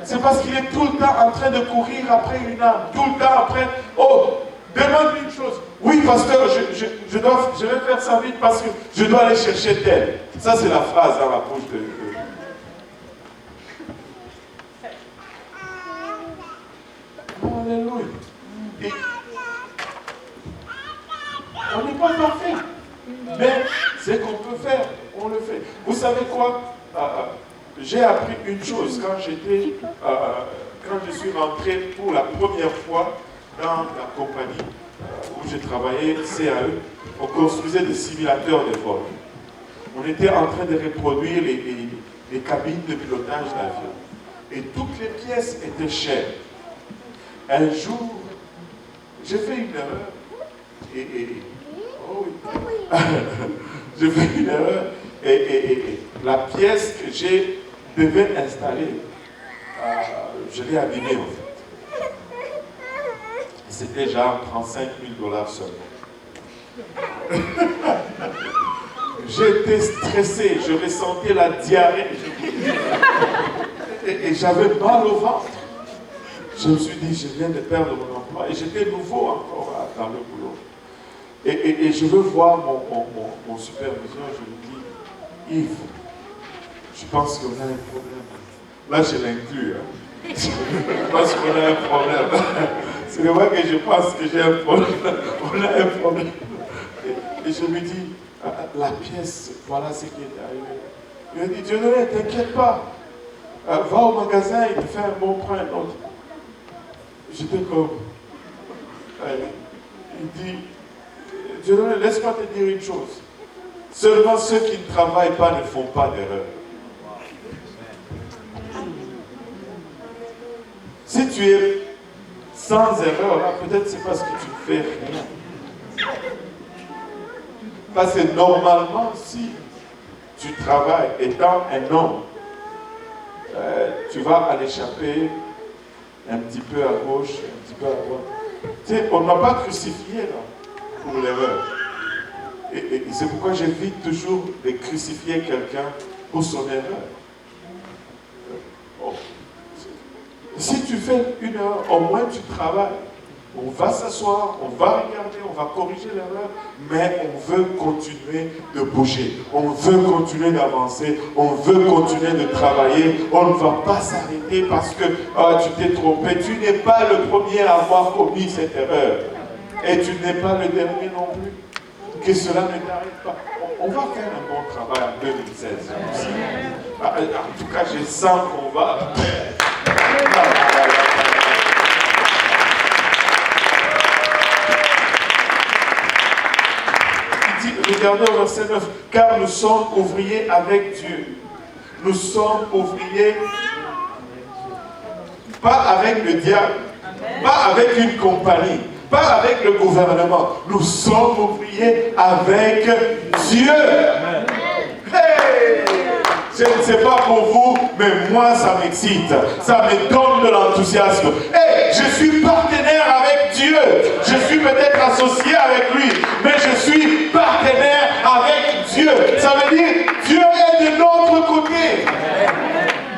C'est parce qu'il est tout le temps en train de courir après une âme. Tout le temps après. Oh, demande une chose. Oui, pasteur, je vais faire ça vite parce que je dois aller chercher tel. Ça, c'est la phrase dans la bouche de... Alléluia. Et on n'est pas parfait. Mais ce qu'on peut faire, on le fait. Vous savez quoi? J'ai appris une chose quand je suis rentré pour la première fois dans la compagnie où j'ai travaillé, CAE. On construisait des simulateurs de vol. On était en train de reproduire les cabines de pilotage d'avion. Et toutes les pièces étaient chères. Un jour, j'ai fait une erreur. Oh oui. J'ai fait une erreur. Et la pièce que j'ai devais installer, je l'ai abîmée en fait. C'était genre 35 000 $ seulement. J'étais stressé, je ressentais la diarrhée. Et j'avais mal au ventre. Je me suis dit, je viens de perdre mon emploi. Et j'étais nouveau encore dans le boulot. Et je veux voir mon superviseur, je lui dis, Yves, je pense qu'on a un problème. Là, je l'inclus. Hein. Je pense qu'on a un problème. C'est vrai que je pense que j'ai un problème. On a un problème. Et je lui dis, la pièce, voilà ce qui est arrivé. Il m'a dit, Dieudonné, t'inquiète pas. Va au magasin et te fais un bon prêt. J'étais comme... il dit, Dieudonné, laisse-moi te dire une chose. Seulement ceux qui ne travaillent pas ne font pas d'erreur. Si tu es sans erreur, là, peut-être c'est parce que tu ne fais rien. Parce que normalement, si tu travailles étant un homme, tu vas à l'échapper un petit peu à gauche, un petit peu à droite. Tu sais, on ne m'a pas crucifié là, pour l'erreur. Et c'est pourquoi j'évite toujours de crucifier quelqu'un pour son erreur. Si tu fais une erreur, au moins tu travailles. On va s'asseoir, on va regarder, on va corriger l'erreur, mais on veut continuer de bouger, on veut continuer d'avancer, on veut continuer de travailler. On ne va pas s'arrêter parce que tu t'es trompé. Tu n'es pas le premier à avoir commis cette erreur. Et tu n'es pas le dernier non plus. Que cela ne t'arrête pas. On va faire un bon travail en 2016. En tout cas, je sens qu'on va... Il dit, regardez au verset 9, car nous sommes ouvriers avec Dieu. Nous sommes ouvriers, pas avec le diable, pas avec une compagnie, pas avec le gouvernement. Nous sommes ouvriers avec Dieu. Hey! Je ne sais pas pour vous, mais moi ça m'excite. Ça me donne de l'enthousiasme. Hey, je suis partenaire avec Dieu. Je suis peut-être associé avec lui, mais je suis partenaire avec Dieu. Ça veut dire Dieu est de notre côté.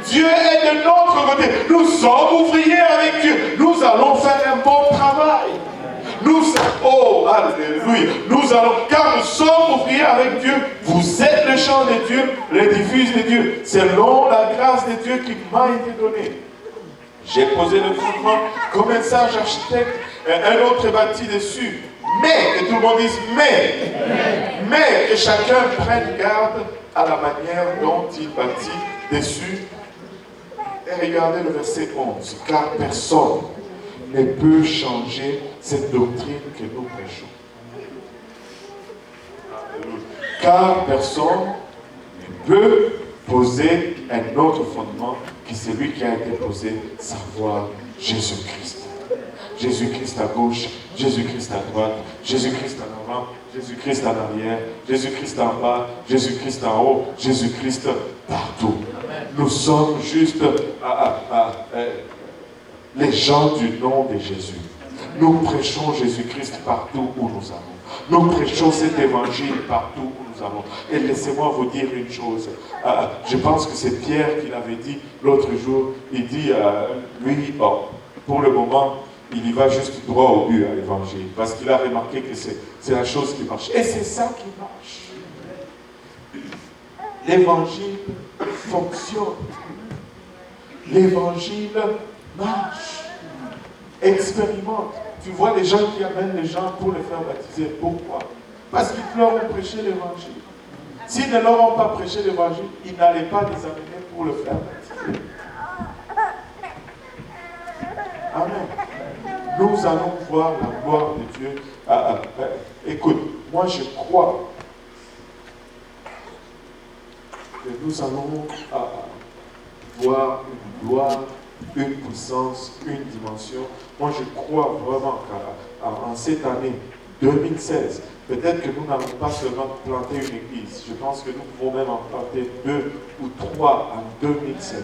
Dieu est de notre côté. Nous sommes ouvriers avec Dieu. Nous allons faire un bon travail. Oh, alléluia. Nous allons, car nous sommes ouvriers avec Dieu. Vous êtes le champ de Dieu, l'édifice de Dieu, selon la grâce de Dieu qui m'a été donnée. J'ai posé le fondement comme un sage architecte, un autre bâti dessus. Mais, que tout le monde dise mais que chacun prenne garde à la manière dont il bâtit dessus. Et regardez le verset 11. Car personne ne peut changer cette doctrine que nous prêchons. Car personne ne peut poser un autre fondement que celui qui a été posé, savoir Jésus-Christ. Jésus-Christ à gauche, Jésus-Christ à droite, Jésus-Christ en avant, Jésus-Christ en arrière, Jésus-Christ en bas, Jésus-Christ en haut, Jésus-Christ partout. Nous sommes juste les gens du nom de Jésus. Nous prêchons Jésus-Christ partout où nous allons. Nous prêchons cet évangile partout où nous allons. Et laissez-moi vous dire une chose. Je pense que c'est Pierre qui l'avait dit l'autre jour. Il dit, lui, bon, pour le moment, il y va juste droit au but à l'évangile. Parce qu'il a remarqué que c'est la chose qui marche. Et c'est ça qui marche. L'évangile fonctionne. L'évangile marche. Expérimente. Tu vois les gens qui amènent les gens pour les faire baptiser. Pourquoi? Parce qu'ils leur ont prêché l'évangile. S'ils ne leur ont pas prêché l'évangile, ils n'allaient pas les amener pour le faire baptiser. Amen. Nous allons voir la gloire de Dieu. Écoute, moi je crois que nous allons voir une gloire, une puissance, une dimension. Moi, je crois vraiment qu'en cette année 2016, peut-être que nous n'allons pas seulement planter une église. Je pense que nous pouvons même en planter 2 ou 3 en 2016.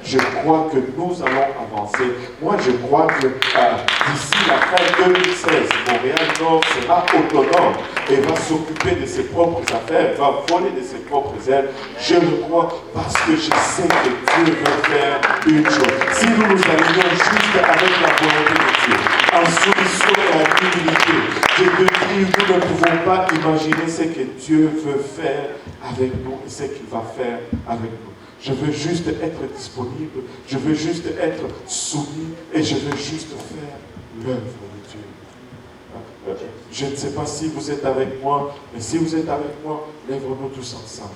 Je crois que nous allons avancer. Moi, je crois que d'ici la fin 2016, Montréal-Nord sera autonome et va s'occuper de ses propres affaires, va voler de ses propres ailes. Je le crois parce que je sais que Dieu veut faire une chose. Si nous nous alignons juste avec la volonté de Dieu, en soumission et en humilité, je te dis, nous ne pouvons pas imaginer ce que Dieu veut faire avec nous et ce qu'il va faire avec nous. Je veux juste être disponible, je veux juste être soumis et je veux juste faire l'œuvre de Dieu. Je ne sais pas si vous êtes avec moi, mais si vous êtes avec moi, lèvons-nous tous ensemble.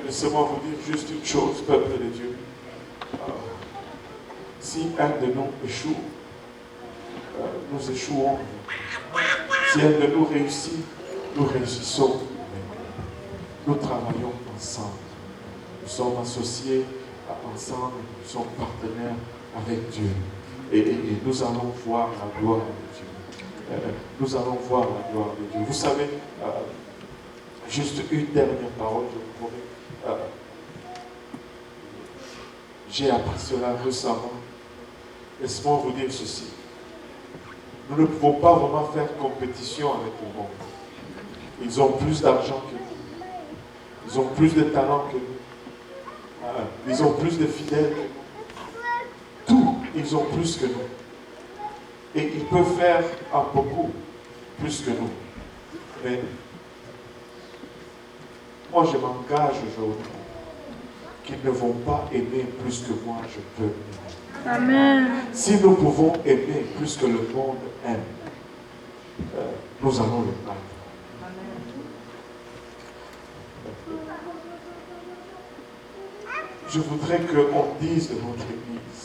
Laissez-moi vous dire juste une chose, peuple de Dieu. Si un de nous échoue, nous échouons. Si un de nous réussit, nous réussissons. Nous travaillons ensemble. Nous sommes associés ensemble, nous sommes partenaires avec Dieu. Et nous allons voir la gloire de Dieu. Nous allons voir la gloire de Dieu. Vous savez, juste une dernière parole, je vous promets. J'ai appris cela récemment. Laisse-moi vous dire ceci. Nous ne pouvons pas vraiment faire compétition avec le monde. Ils ont plus d'argent que nous. Ils ont plus de talent que nous. Ils ont plus de fidèles que nous. Tout, ils ont plus que nous. Et ils peuvent faire en beaucoup plus que nous. Mais moi, je m'engage aujourd'hui qu'ils ne vont pas aimer plus que moi, je peux aimer. Amen. Si nous pouvons aimer plus que le monde aime, nous allons le battre. Je voudrais qu'on dise de notre Église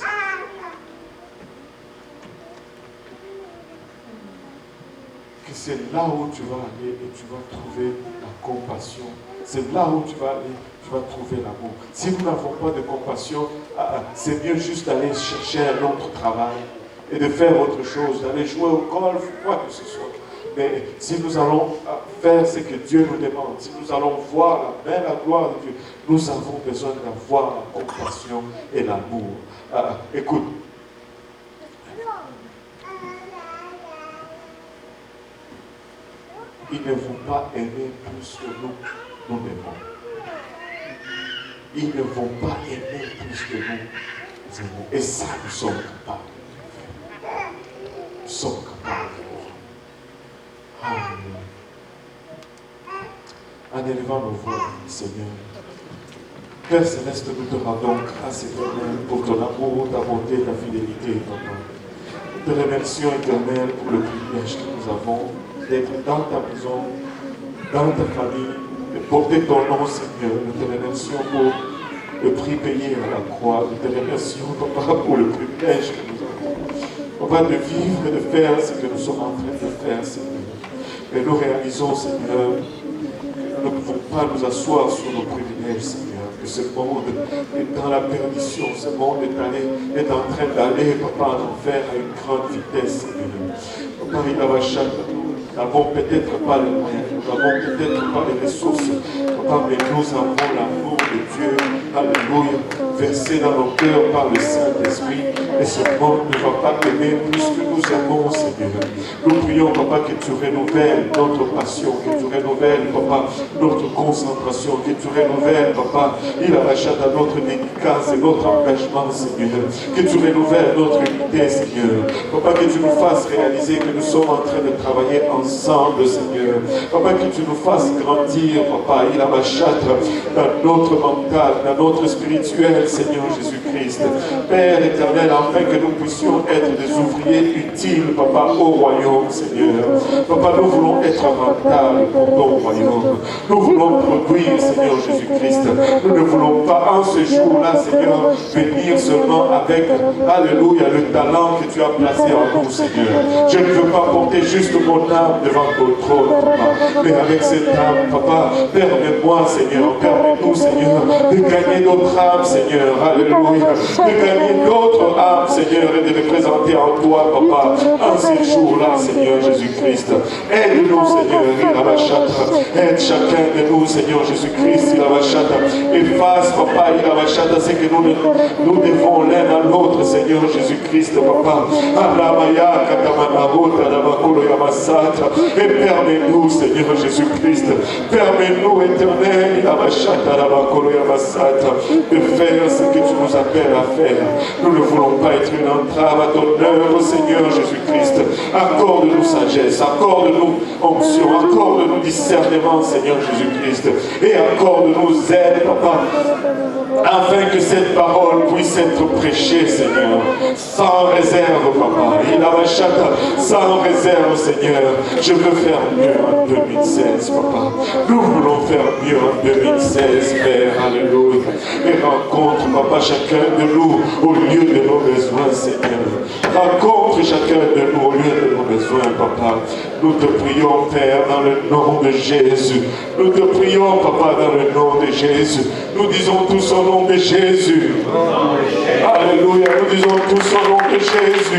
que c'est là où tu vas aller et tu vas trouver la compassion. C'est là où tu vas aller, tu vas trouver l'amour. Si nous n'avons pas de compassion, c'est mieux juste d'aller chercher un autre travail et de faire autre chose, d'aller jouer au golf, quoi que ce soit. Mais si nous allons faire ce que Dieu nous demande, si nous allons voir la gloire de Dieu, nous avons besoin d'avoir la compassion et l'amour. Écoute, ils ne vont pas aimer plus que nous aimons. Ils ne vont pas aimer plus que nous aimons. Et ça, nous sommes capables de faire. sommes capables de voir. Alléluia. En élevant nos voix, Seigneur. Père Céleste, nous te rendons grâce éternelle pour ton amour, ta bonté, ta fidélité, Papa. Nous te remercions éternel pour le privilège que nous avons d'être dans ta maison, dans ta famille, de porter ton nom, Seigneur. Nous te remercions pour le prix payé à la croix. Nous te remercions, Papa, pour le privilège que nous avons. Papa, de vivre et de faire ce que nous sommes en train de faire, Seigneur. Et nous réalisons, Seigneur, que nous ne pouvons pas nous asseoir sur nos privilèges, Seigneur. Que ce monde est dans la perdition, ce monde est en train d'aller, Papa, en enfer à une grande vitesse, Seigneur. Papa, il a chaque nous n'avons peut-être pas les moyens, nous n'avons peut-être pas les ressources, Papa, mais nous avons l'amour de Dieu, alléluia, versé dans nos cœurs par le Saint-Esprit. Et ce monde ne va pas aimer plus que nous aimons, Seigneur. Nous prions, Papa, que tu renouvelles notre passion, que tu renouvelles, Papa, notre concentration, que tu renouvelles, Papa, il arrachète à notre dédicace et notre engagement, Seigneur. Que tu renouvelles notre unité, Seigneur. Papa, que tu nous fasses réaliser que nous sommes en train de travailler ensemble, Seigneur. Papa, que tu nous fasses grandir, Papa, il arrachète dans notre mental, dans notre spirituel, Seigneur Jésus-Christ. Père éternel, afin que nous puissions être des ouvriers utiles, Papa, au royaume, Seigneur. Papa, nous voulons être rentables pour ton royaume. Nous voulons produire, Seigneur Jésus-Christ. Nous ne voulons pas, en ce jour-là, Seigneur, venir seulement avec, alléluia, le talent que tu as placé en nous, Seigneur. Je ne veux pas porter juste mon âme devant ton trône, Papa, mais avec cette âme, Papa, permets-moi, Seigneur, permets-nous, Seigneur, de gagner d'autres âmes, Seigneur, alléluia, de gagner d'autres âmes, Seigneur, et de les présenter en toi, Papa, en ces jours-là, Seigneur Jésus-Christ. Aide-nous, Seigneur, aide chacun de nous, Seigneur Jésus-Christ, efface, Papa, ce que nous devons l'un à l'autre, Seigneur Jésus-Christ, Papa. Et permets-nous, Seigneur Jésus-Christ, permets-nous, éternel, de faire ce que tu nous appelles à faire. Nous ne voulons pas être une entrave à ton œuvre, Seigneur Jésus-Christ. Accorde-nous sagesse, accorde-nous onction, accorde-nous discernement, Seigneur Jésus-Christ. Et accorde-nous aide, Papa, afin que cette parole puisse être prêchée, Seigneur, sans réserve, Papa. Sans réserve, Seigneur. Je veux faire mieux en 2016, Papa. Nous voulons faire mieux en 2016, Père. Alléluia. Et rencontre, Papa, chacun de nous au lieu de nos besoins, Seigneur. Rencontre chacun de nous au lieu de nos besoins, Papa. Nous te prions, Père, dans le nom de Jésus. Nous te prions, Papa, dans le nom de Jésus. Nous disons tous au nom de Jésus. Alléluia. Nous disons tous au nom de Jésus.